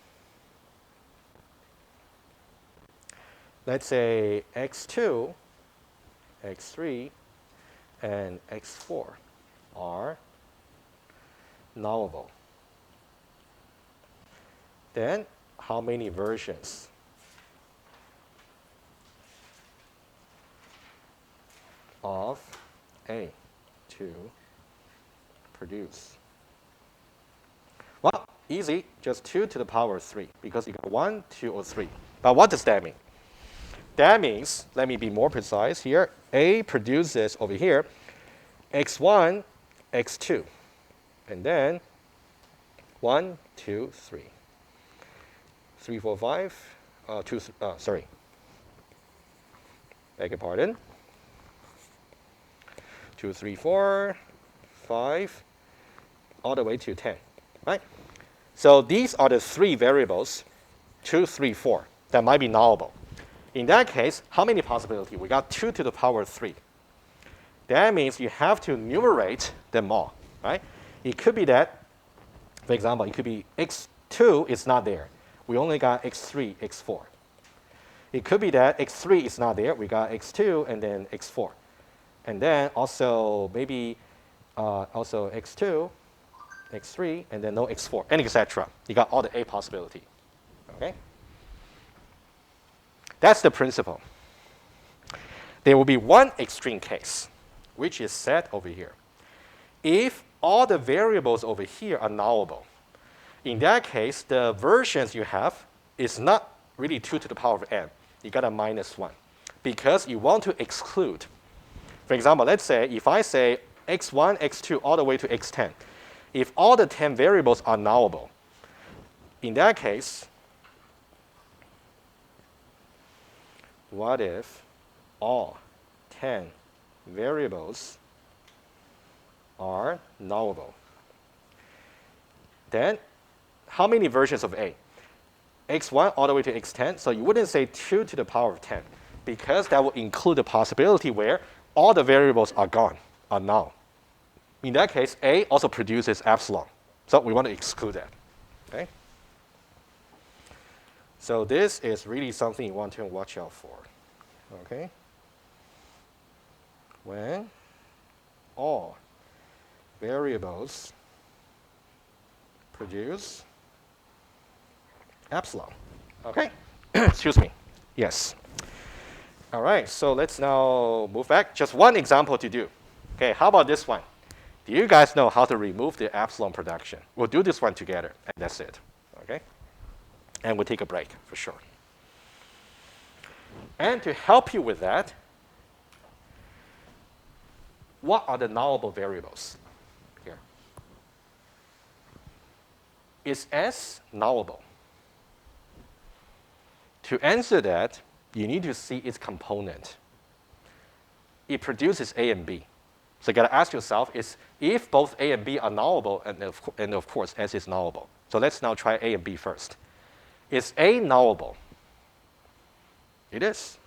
let's say x2, x3, and x4 are nullable, then how many versions of A to produce? Well, easy, just 2 to the power of 3, because you got 1, 2, or 3. But what does that mean? That means, let me be more precise here, A produces over here x1, x2, and then 1, 2, 3. 3, 4, 5, sorry. Beg your pardon. 2, 3, 4, 5, all the way to 10, right? So these are the 3 variables, 2, 3, 4, that might be nullable. In that case, how many possibilities? We got 2 to the power of 3. That means you have to enumerate them all, right? It could be that, for example, it could be x2 is not there. We only got x3, x4. It could be that x3 is not there. We got x2 and then x4. And then also maybe also x2, x3, and then no x4, and etc. You got all the A possibility. Okay? That's the principle. There will be one extreme case, which is set over here. If all the variables over here are nullable, in that case, the versions you have is not really 2 to the power of n. You got a -1, because you want to exclude. For example, let's say if I say x1, x2, all the way to x10, if all the 10 variables are nullable, in that case, what if all 10 variables are nullable? Then, how many versions of A? x1 all the way to x10, so you wouldn't say 2 to the power of 10, because that will include the possibility where all the variables are gone, are null. In that case, A also produces epsilon, so we want to exclude that. Okay? So this is really something you want to watch out for. Okay? When all variables produce epsilon. Okay? Excuse me. Yes. All right, so let's now move back. Just one example to do. Okay, how about this one? Do you guys know how to remove the epsilon production? We'll do this one together, and that's it. Okay? And we'll take a break for sure. And to help you with that, what are the nullable variables here? Is S nullable? To answer that, you need to see its component. It produces A and B. So you got to ask yourself, if both A and B are nullable, and of course S is nullable. So let's now try A and B first. Is A nullable? It is.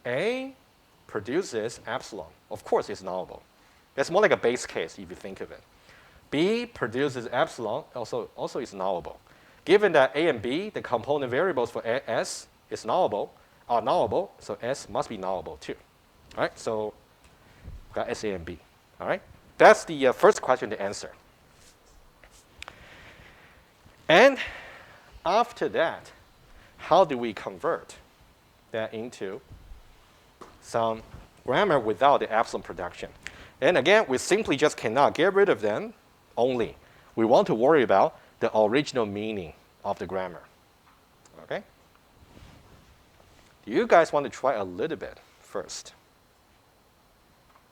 A produces epsilon. Of course it's nullable. That's more like a base case if you think of it. B produces epsilon, also is nullable. Given that A and B, the component variables for S is nullable, are nullable, so S must be nullable too. All right, so got S, A, and B. All right, that's the first question to answer. And after that, how do we convert that into some grammar without the epsilon production? And again, we simply just cannot get rid of them only. We want to worry about the original meaning of the grammar. Okay? Do you guys want to try a little bit first?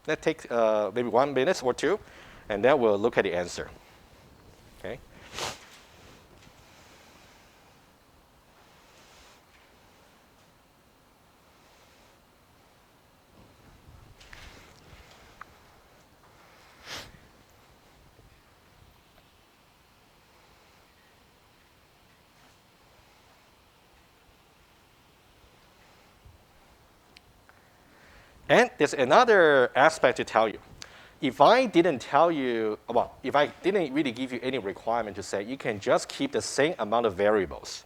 Let's take maybe 1 minute or two, and then we'll look at the answer. Okay? And there's another aspect to tell you. If I didn't tell you, well, if I didn't really give you any requirement to say you can just keep the same amount of variables,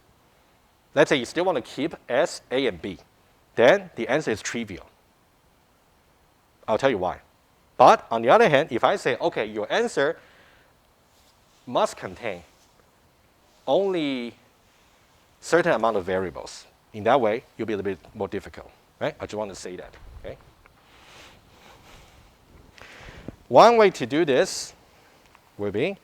let's say you still want to keep S, A, and B, then the answer is trivial. I'll tell you why. But on the other hand, if I say, okay, your answer must contain only certain amount of variables, in that way, you'll be a little bit more difficult, right? I just want to say that, okay? One way to do this will be,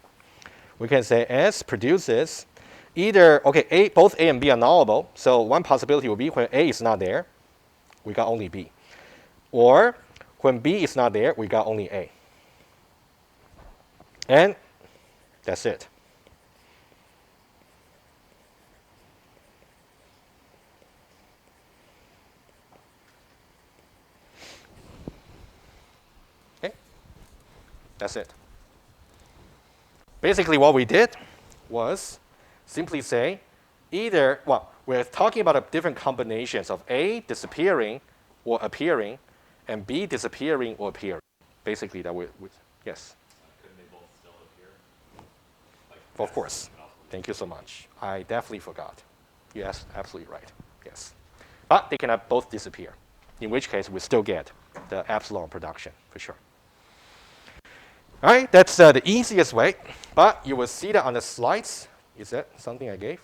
we can say S produces either, okay, both A and B are nullable. So one possibility will be when A is not there, we got only B. Or when B is not there, we got only A. And that's it. That's it. Basically what we did was simply say either, well, we're talking about different combinations of A disappearing or appearing and B disappearing or appearing. Basically that would yes? Couldn't they both still appear? Like, of course. Thank you so much. I definitely forgot. Yes, absolutely right. Yes. But they cannot both disappear, in which case we still get the epsilon production for sure. All right, that's the easiest way, but you will see that on the slides. Is that something I gave?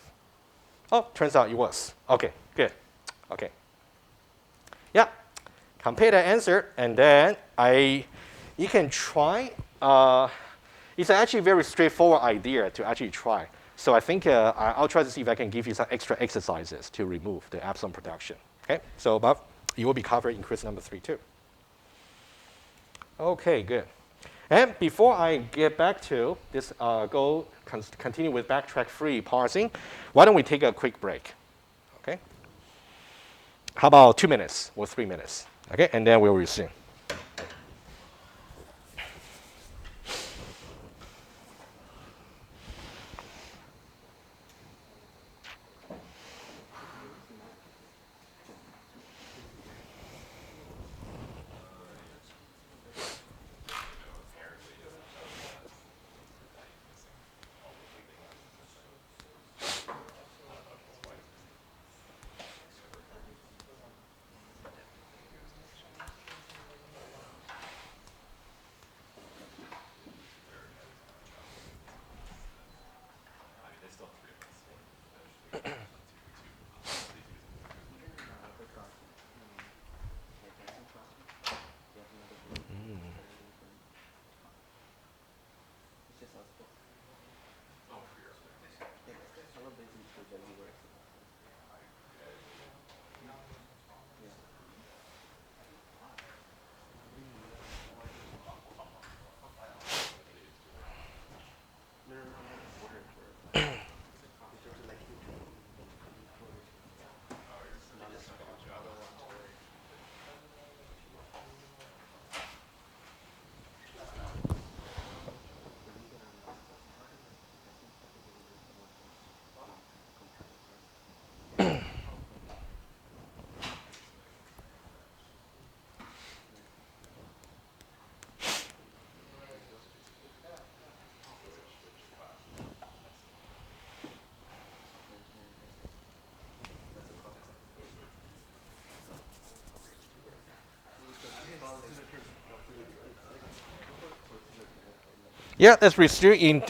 Oh, turns out it was. Okay, good. Okay. Yeah, compare the answer, and then you can try. It's actually a very straightforward idea to actually try. So I think I'll try to see if I can give you some extra exercises to remove the epsilon production. Okay, so but it will be covered in quiz number 3 too. Okay, good. And before I get back to this, continue with backtrack-free parsing, why don't we take a quick break? Okay. How about 2 minutes or 3 minutes? Okay, and then we'll resume. Yeah, let's resume in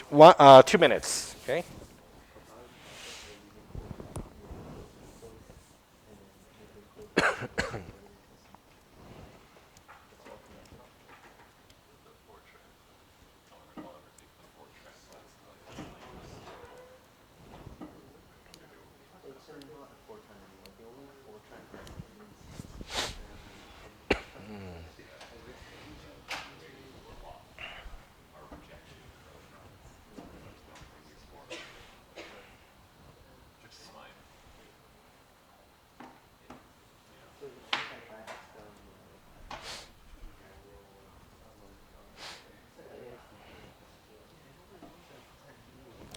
2 minutes. Okay.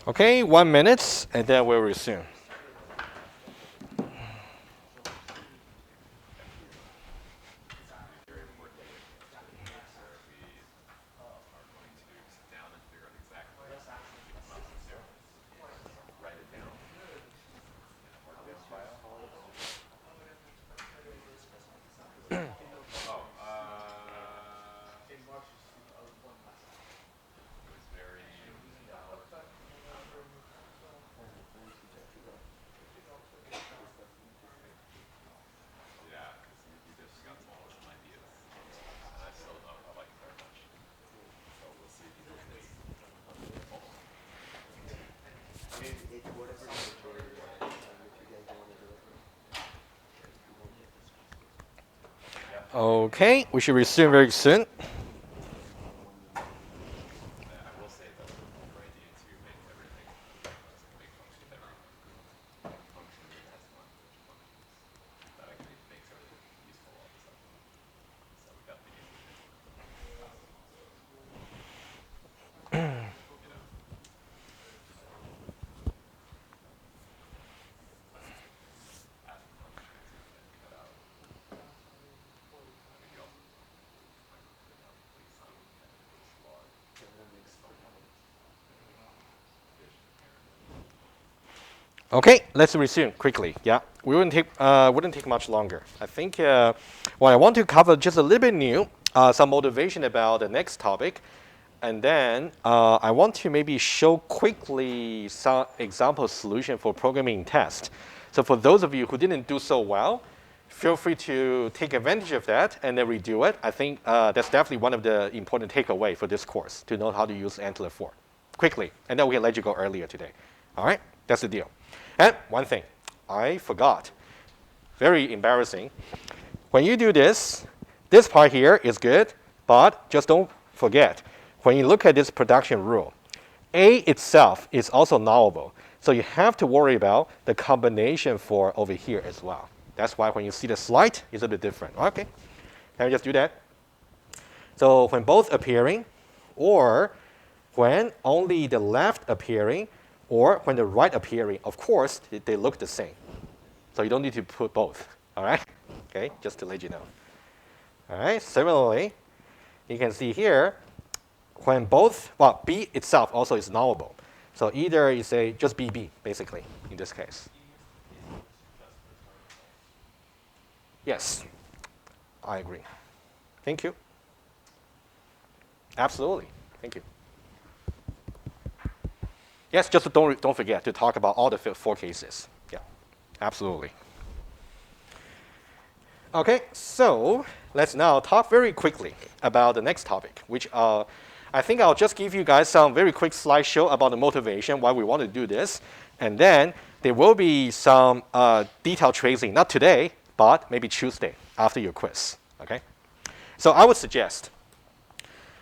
Okay, 1 minute, and then we'll resume. Okay, we should resume very soon. Okay, let's resume quickly. Yeah, we wouldn't take much longer. I think what I want to cover just a little bit new, some motivation about the next topic, and then I want to maybe show quickly some example solution for programming test. So for those of you who didn't do so well, feel free to take advantage of that and then redo it. I think that's definitely one of the important takeaway for this course, to know how to use Antler 4 quickly, and then we can let you go earlier today. All right, that's the deal. And one thing, I forgot. Very embarrassing. When you do this part here is good, but just don't forget, when you look at this production rule, A itself is also nullable. So you have to worry about the combination for over here as well. That's why when you see the slide, it's a bit different. Okay, can we just do that? So when both appearing, or when only the left appearing, or when the right appearing, of course, they look the same. So you don't need to put both, all right? Okay, just to let you know. All right, similarly, you can see here, when both, well, B itself also is nullable. So either you say just BB, basically, in this case. Yes, I agree. Thank you. Absolutely, thank you. Yes, just don't forget to talk about all the 4 cases. Yeah, absolutely. Okay, so let's now talk very quickly about the next topic, which I think I'll just give you guys some very quick slideshow about the motivation, why we want to do this. And then there will be some detailed tracing, not today, but maybe Tuesday after your quiz. Okay, so I would suggest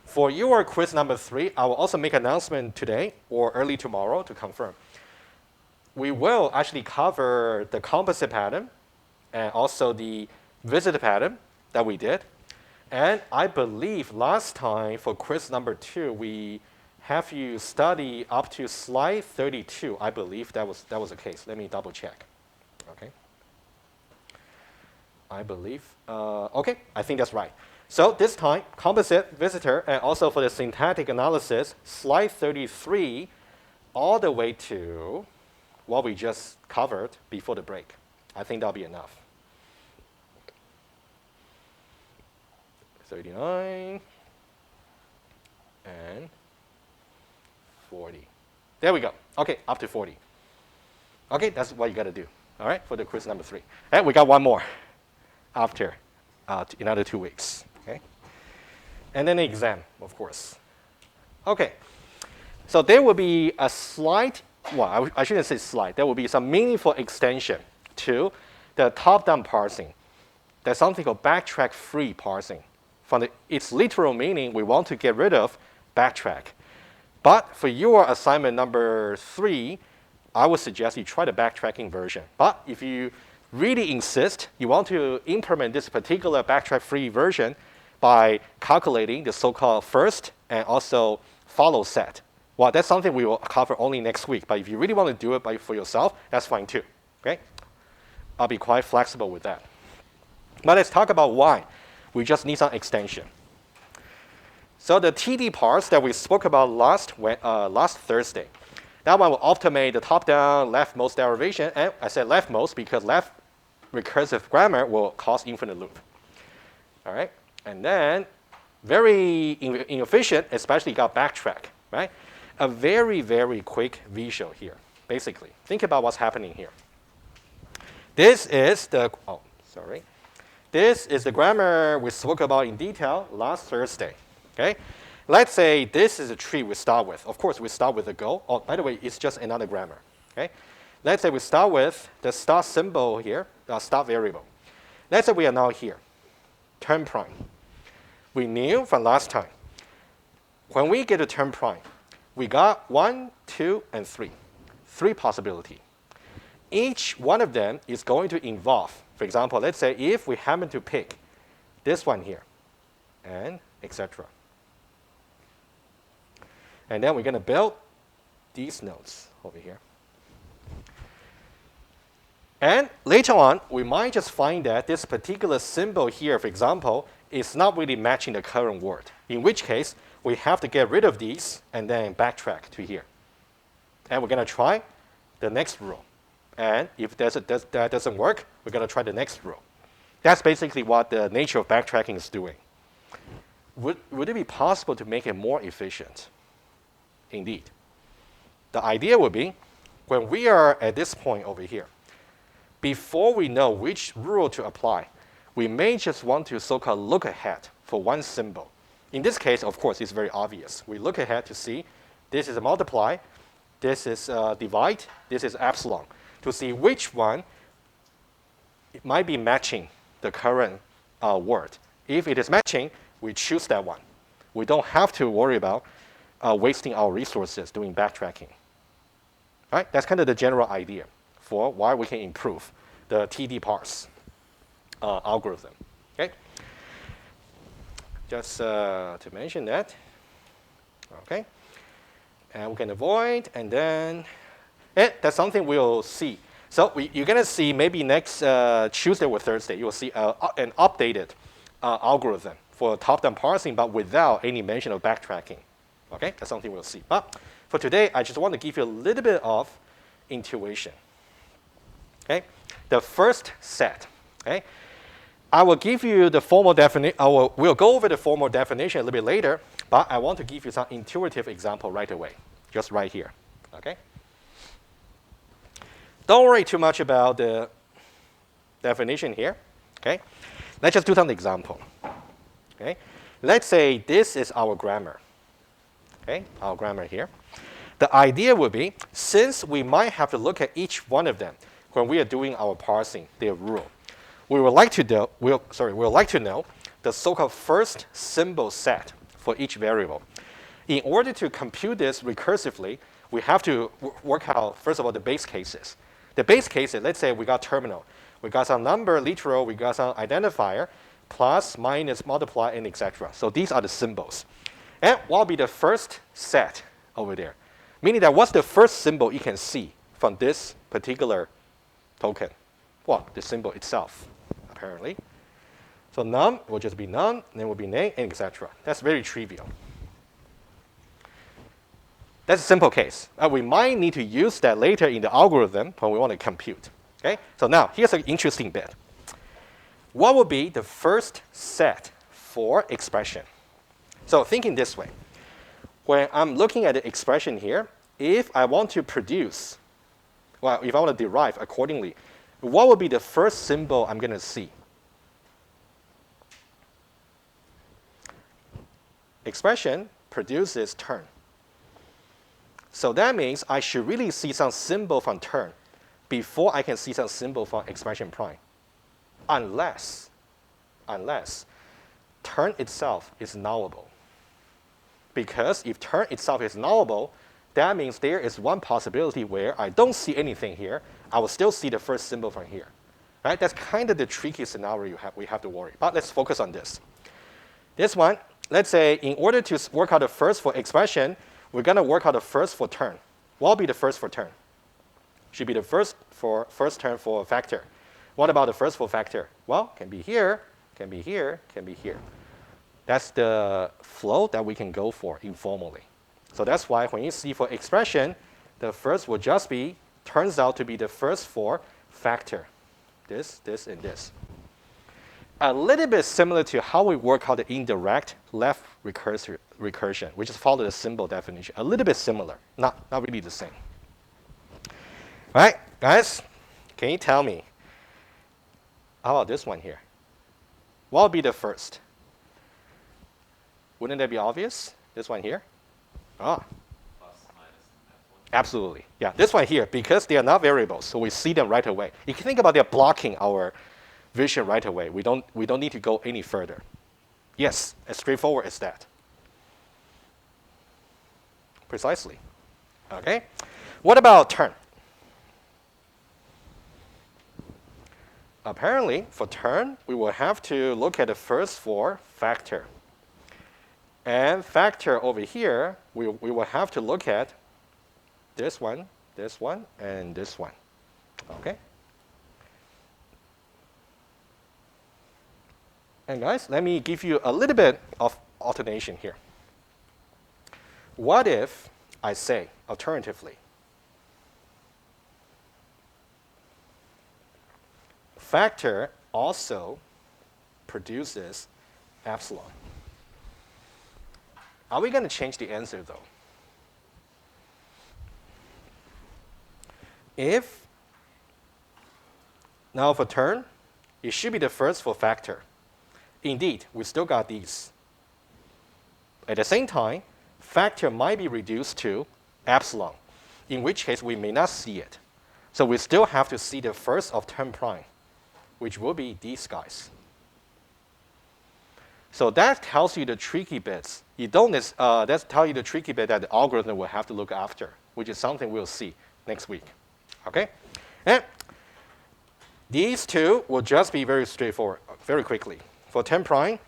for your quiz number 3, I will also make an announcement today or early tomorrow to confirm. We will actually cover the composite pattern and also the visit pattern that we did. And I believe last time for quiz number 2, we have you study up to slide 32. I believe that was the case. Let me double check. Okay. I believe, okay, I think that's right. So this time, composite, visitor, and also for the syntactic analysis, slide 33, all the way to what we just covered before the break. I think that'll be enough. 39 and 40. There we go. Okay, up to 40. Okay, that's what you got to do. All right, for the quiz number 3. And we got one more after another 2 weeks. Okay, and then the exam, of course. Okay, so there will be a slight, well, I shouldn't say slight. There will be some meaningful extension to the top-down parsing. There's something called backtrack-free parsing. From its literal meaning, we want to get rid of backtrack. But for your assignment number 3, I would suggest you try the backtracking version. But if you really insist, you want to implement this particular backtrack-free version by calculating the so-called first and also follow set. Well, that's something we will cover only next week. But if you really want to do it for yourself, that's fine too. Okay? I'll be quite flexible with that. But let's talk about why. We just need some extension. So the TDParse that we spoke about last Thursday, that one will optimate the top-down leftmost derivation. And I said leftmost because left recursive grammar will cause infinite loop. All right? And then very inefficient, especially got backtrack, right? A very, very quick visual here, basically. Think about what's happening here. This is the, This is the grammar we spoke about in detail last Thursday, okay? Let's say this is a tree we start with. Of course, we start with the goal. Oh, by the way, it's just another grammar, okay? Let's say we start with the start symbol here, the start variable. Let's say we are now here, term prime. We knew from last time, when we get to term prime, we got 1, 2, and 3. 3 possibilities. Each one of them is going to involve, for example, let's say if we happen to pick this one here, and etc. And then we're going to build these nodes over here. And later on, we might just find that this particular symbol here, for example, is not really matching the current word, in which case we have to get rid of these and then backtrack to here. And we're going to try the next rule. And if that doesn't work, we're going to try the next rule. That's basically what the nature of backtracking is doing. Would it be possible to make it more efficient? Indeed. The idea would be, when we are at this point over here, before we know which rule to apply, we may just want to so-called look ahead for one symbol. In this case, of course, it's very obvious. We look ahead to see this is a multiply, this is a divide, this is epsilon, to see which one it might be matching the current word. If it is matching, we choose that one. We don't have to worry about wasting our resources doing backtracking. All right? That's kind of the general idea for why we can improve the TDParse algorithm. Okay? Just to mention that. Okay? And we can avoid, and then that's something we'll see. So you're going to see maybe next Tuesday or Thursday, you'll see an updated algorithm for top-down parsing, but without any mention of backtracking. Okay, that's something we'll see. But for today, I just want to give you a little bit of intuition. Okay, the first set. Okay, I will give you the formal definition. We'll go over the formal definition a little bit later, but I want to give you some intuitive example right away, just right here. Okay. Don't worry too much about the definition here. Okay, let's just do some example. Okay, let's say this is our grammar. Okay, our grammar here. The idea would be, since we might have to look at each one of them when we are doing our parsing, their rule, we would like to know the so-called first symbol set for each variable. In order to compute this recursively, we have to work out, first of all, the base cases. The base cases, let's say we got terminal. We got some number, literal, we got some identifier, plus, minus, multiply, and etc. So these are the symbols. And what will be the first set over there? Meaning that what's the first symbol you can see from this particular token? Well, the symbol itself, apparently. So num will just be num, then will be name, and etc. That's very trivial. That's a simple case. We might need to use that later in the algorithm when we want to compute. Okay? So now, here's an interesting bit. What would be the first set for expression? So thinking this way, when I'm looking at the expression here, if I want to produce, well, if I want to derive accordingly, what would be the first symbol I'm going to see? Expression produces term. So that means I should really see some symbol from term before I can see some symbol from expression prime. Unless term itself is nullable. Because if term itself is nullable, that means there is one possibility where I don't see anything here. I will still see the first symbol from here. Right? That's kind of the tricky scenario we have to worry. But let's focus on this. This one, let's say in order to work out the first for expression, we're going to work out the first for term. What will be the first for term? Should be the first term for factor. What about the first for factor? Well, can be here, can be here, can be here. That's the flow that we can go for informally. So that's why when you see for expression, the first will just be, turns out to be the first for factor. This, and this. A little bit similar to how we work out the indirect left recursion, which is follow the symbol definition. A little bit similar, not really the same. All right, guys, can you tell me, how about this one here? What will be the first? Wouldn't that be obvious? This one here? Ah. Plus, minus, F1. Absolutely. Yeah, this one here, because they are not variables, so we see them right away. You can think about they're blocking our vision right away. We don't need to go any further. Yes, as straightforward as that. Precisely. Okay. What about term? Apparently, for term, we will have to look at the first for factor. And factor over here, we will have to look at this one, and this one. Okay? And guys, let me give you a little bit of alternation here. What if I say, alternatively, factor also produces epsilon? Are we going to change the answer, though? If, now for term, it should be the first for factor. Indeed, we still got these. At the same time, factor might be reduced to epsilon, in which case we may not see it. So we still have to see the first of term prime, which will be these guys. So that tells you the tricky bits. That tells you the tricky bit that the algorithm will have to look after, which is something we'll see next week. Okay? And these two will just be very straightforward, very quickly. For term prime,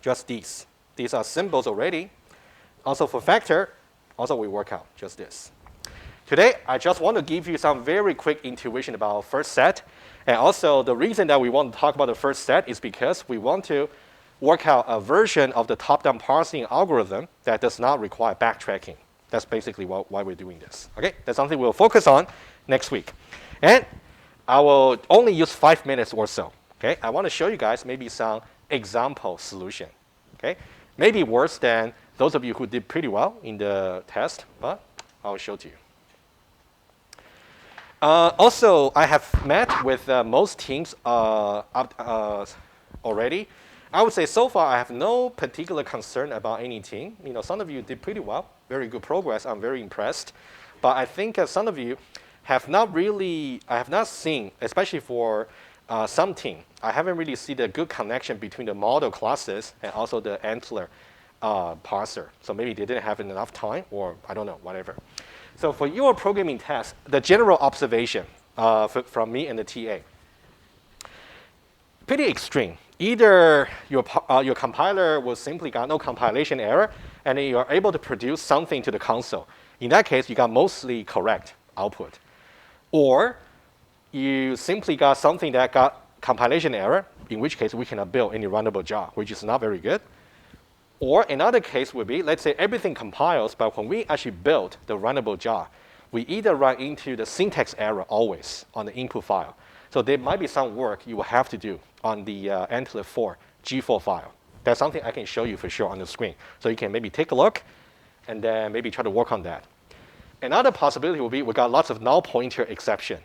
just these. These are symbols already. Also for factor, also we work out just this. Today, I just want to give you some very quick intuition about our first set. And also the reason that we want to talk about the first set is because we want to work out a version of the top-down parsing algorithm that does not require backtracking. That's basically why we're doing this. Okay, that's something we'll focus on next week. And I will only use 5 minutes or so. Okay, I want to show you guys maybe some example solution. Okay, maybe worse than those of you who did pretty well in the test, but I'll show to you. Also, I have met with most teams already. I would say so far I have no particular concern about any team. You know, some of you did pretty well, very good progress. I'm very impressed. But I think some of you have not really, I have not seen, especially for some team, I haven't really seen the good connection between the model classes and also the antler parser. So maybe they didn't have enough time, or I don't know, whatever. So for your programming test, the general observation from me and the TA, pretty extreme. Either your compiler will simply got no compilation error, and then you're able to produce something to the console. In that case, you got mostly correct output. Or you simply got something that got compilation error, in which case we cannot build any runnable job, which is not very good. Or another case would be, let's say everything compiles, but when we actually build the runnable job, we either run into the syntax error always on the input file. So there might be some work you will have to do on the Antler 4 G4 file. That's something I can show you for sure on the screen. So you can maybe take a look and then maybe try to work on that. Another possibility would be we got lots of null pointer exception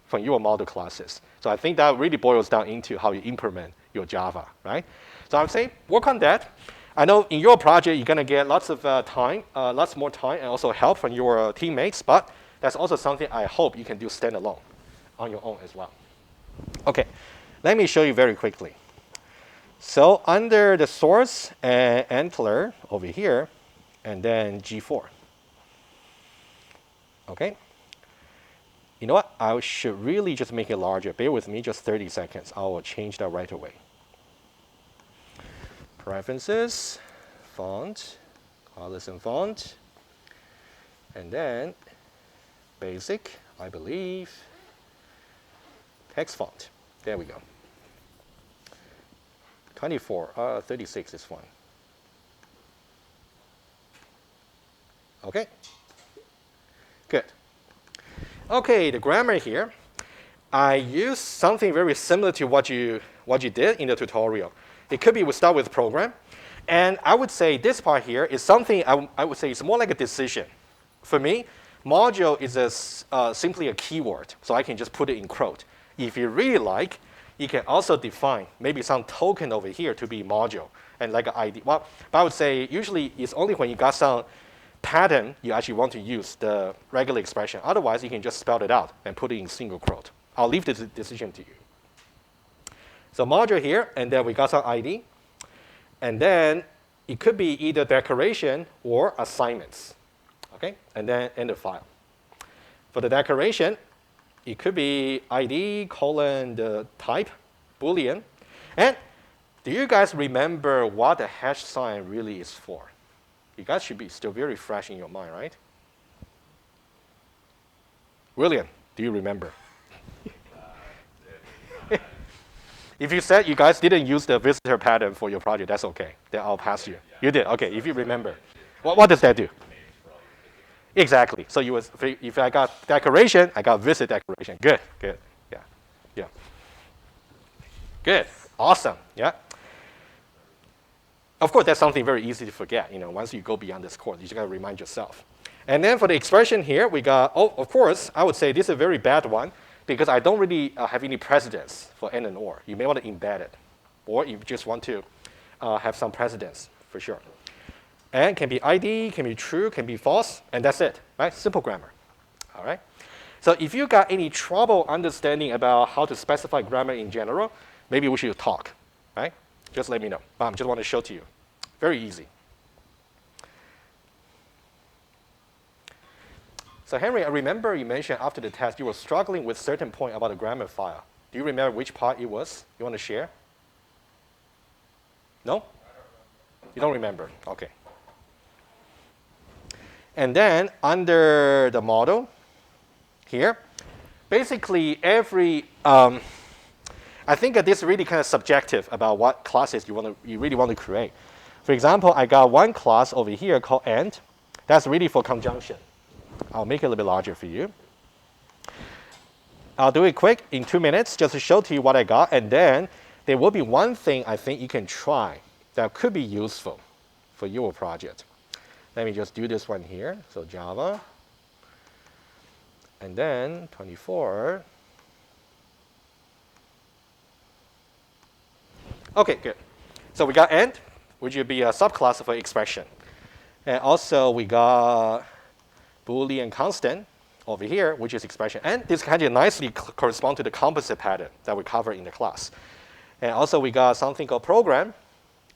from your model classes. So I think that really boils down into how you implement your Java, right? So I would say work on that. I know in your project, you're going to get lots of time, lots more time, and also help from your teammates, but that's also something I hope you can do standalone on your own as well. Okay, let me show you very quickly. So under the source and antler over here, and then G4. Okay. You know what? I should really just make it larger. Bear with me just 30 seconds. I will change that right away. Preferences, font, colors and font, and then basic, I believe, text font. There we go. 24, 36 is fine. Okay. Good. Okay, the grammar here. I use something very similar to what you did in the tutorial. It could be we start with program. And I would say this part here is something I would say it's more like a decision. For me, module is simply a keyword, so I can just put it in quote. If you really like, you can also define maybe some token over here to be module and like an ID. Well, but I would say usually it's only when you got some pattern you actually want to use the regular expression. Otherwise, you can just spell it out and put it in single quote. I'll leave the decision to you. So module here, and then we got some ID. And then it could be either declaration or assignments. Okay, and then end the file. For the declaration, it could be ID colon the type, Boolean. And do you guys remember what the hash sign really is for? You guys should be still very fresh in your mind, right? William, do you remember? If you said you guys didn't use the visitor pattern for your project, that's okay. Then I'll pass you. Yeah. You did, okay, if you remember. What does that do? Exactly. So if I got declaration, I got visit declaration. Good, good, yeah, yeah. Good, awesome, yeah. Of course, that's something very easy to forget. You know, once you go beyond this course, you just got to remind yourself. And then for the expression here, we got, oh, of course, I would say this is a very bad one because I don't really have any precedence for and and or. You may want to embed it, or you just want to have some precedence for sure. And can be ID, can be true, can be false, and that's it, right? Simple grammar, all right? So if you got any trouble understanding about how to specify grammar in general, maybe we should talk, right? Just let me know. I just want to show to you. Very easy. So Henry, I remember you mentioned after the test you were struggling with certain point about the grammar file. Do you remember which part it was? You want to share? No? You don't remember? Okay. And then under the model here, basically every, I think that this is really kind of subjective about what classes you really want to create. For example, I got one class over here called AND. That's really for conjunction. I'll make it a little bit larger for you. I'll do it quick in 2 minutes just to show to you what I got. And then there will be one thing I think you can try that could be useful for your project. Let me just do this one here. So Java. And then 24. Okay, good. So we got AND, which would be a subclass of an expression. And also we got Boolean constant over here, which is expression. And this kind of nicely corresponds to the composite pattern that we covered in the class. And also we got something called program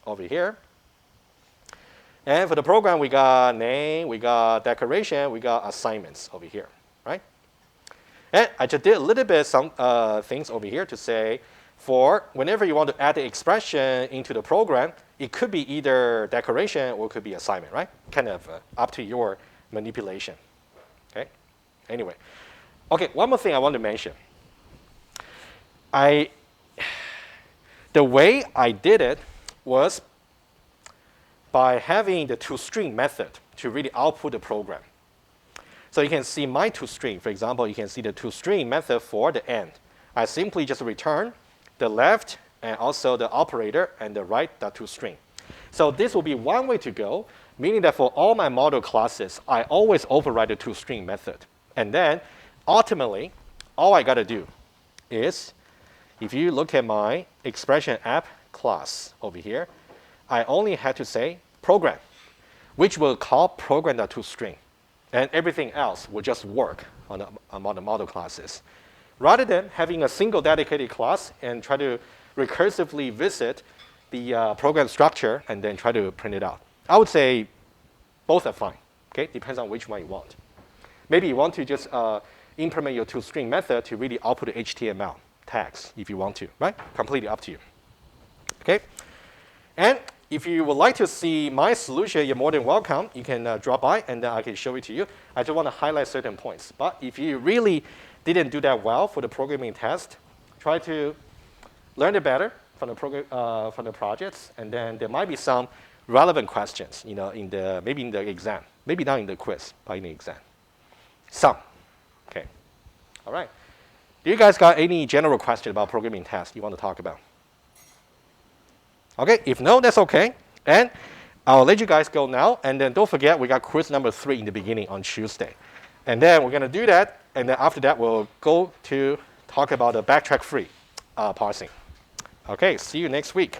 over here. And for the program, we got name, we got declaration, we got assignments over here, right? And I just did a little bit some things over here to say, for whenever you want to add the expression into the program, it could be either declaration or it could be assignment, right? Kind of up to your manipulation, okay? Anyway, okay, one more thing I want to mention. The way I did it was by having the toString method to really output the program. So you can see my toString. For example, you can see the toString method for the AND. I simply just return the left and also the operator and the right toString. So this will be one way to go. meaning that for all my model classes, I always override the toString method. And then ultimately, all I got to do is, if you look at my expression app class over here, I only had to say program, which will call program.toString. And everything else will just work on the model classes. Rather than having a single dedicated class and try to recursively visit the program structure and then try to print it out. I would say both are fine. Okay, depends on which one you want. Maybe you want to just implement your toString method to really output the HTML tags if you want to, right? Completely up to you. Okay, and if you would like to see my solution, you're more than welcome. You can drop by and I can show it to you. I just want to highlight certain points. But if you really didn't do that well for the programming test, try to learn it better from the projects, and then there might be some relevant questions, you know, maybe in the exam, maybe not in the quiz, but in the exam. Some, okay, all right. Do you guys got any general question about programming tasks you want to talk about? Okay, if no, that's okay. And I'll let you guys go now. And then don't forget, we got quiz number 3 in the beginning on Tuesday. And then we're going to do that. And then after that, we'll go to talk about the backtrack-free parsing. Okay, see you next week.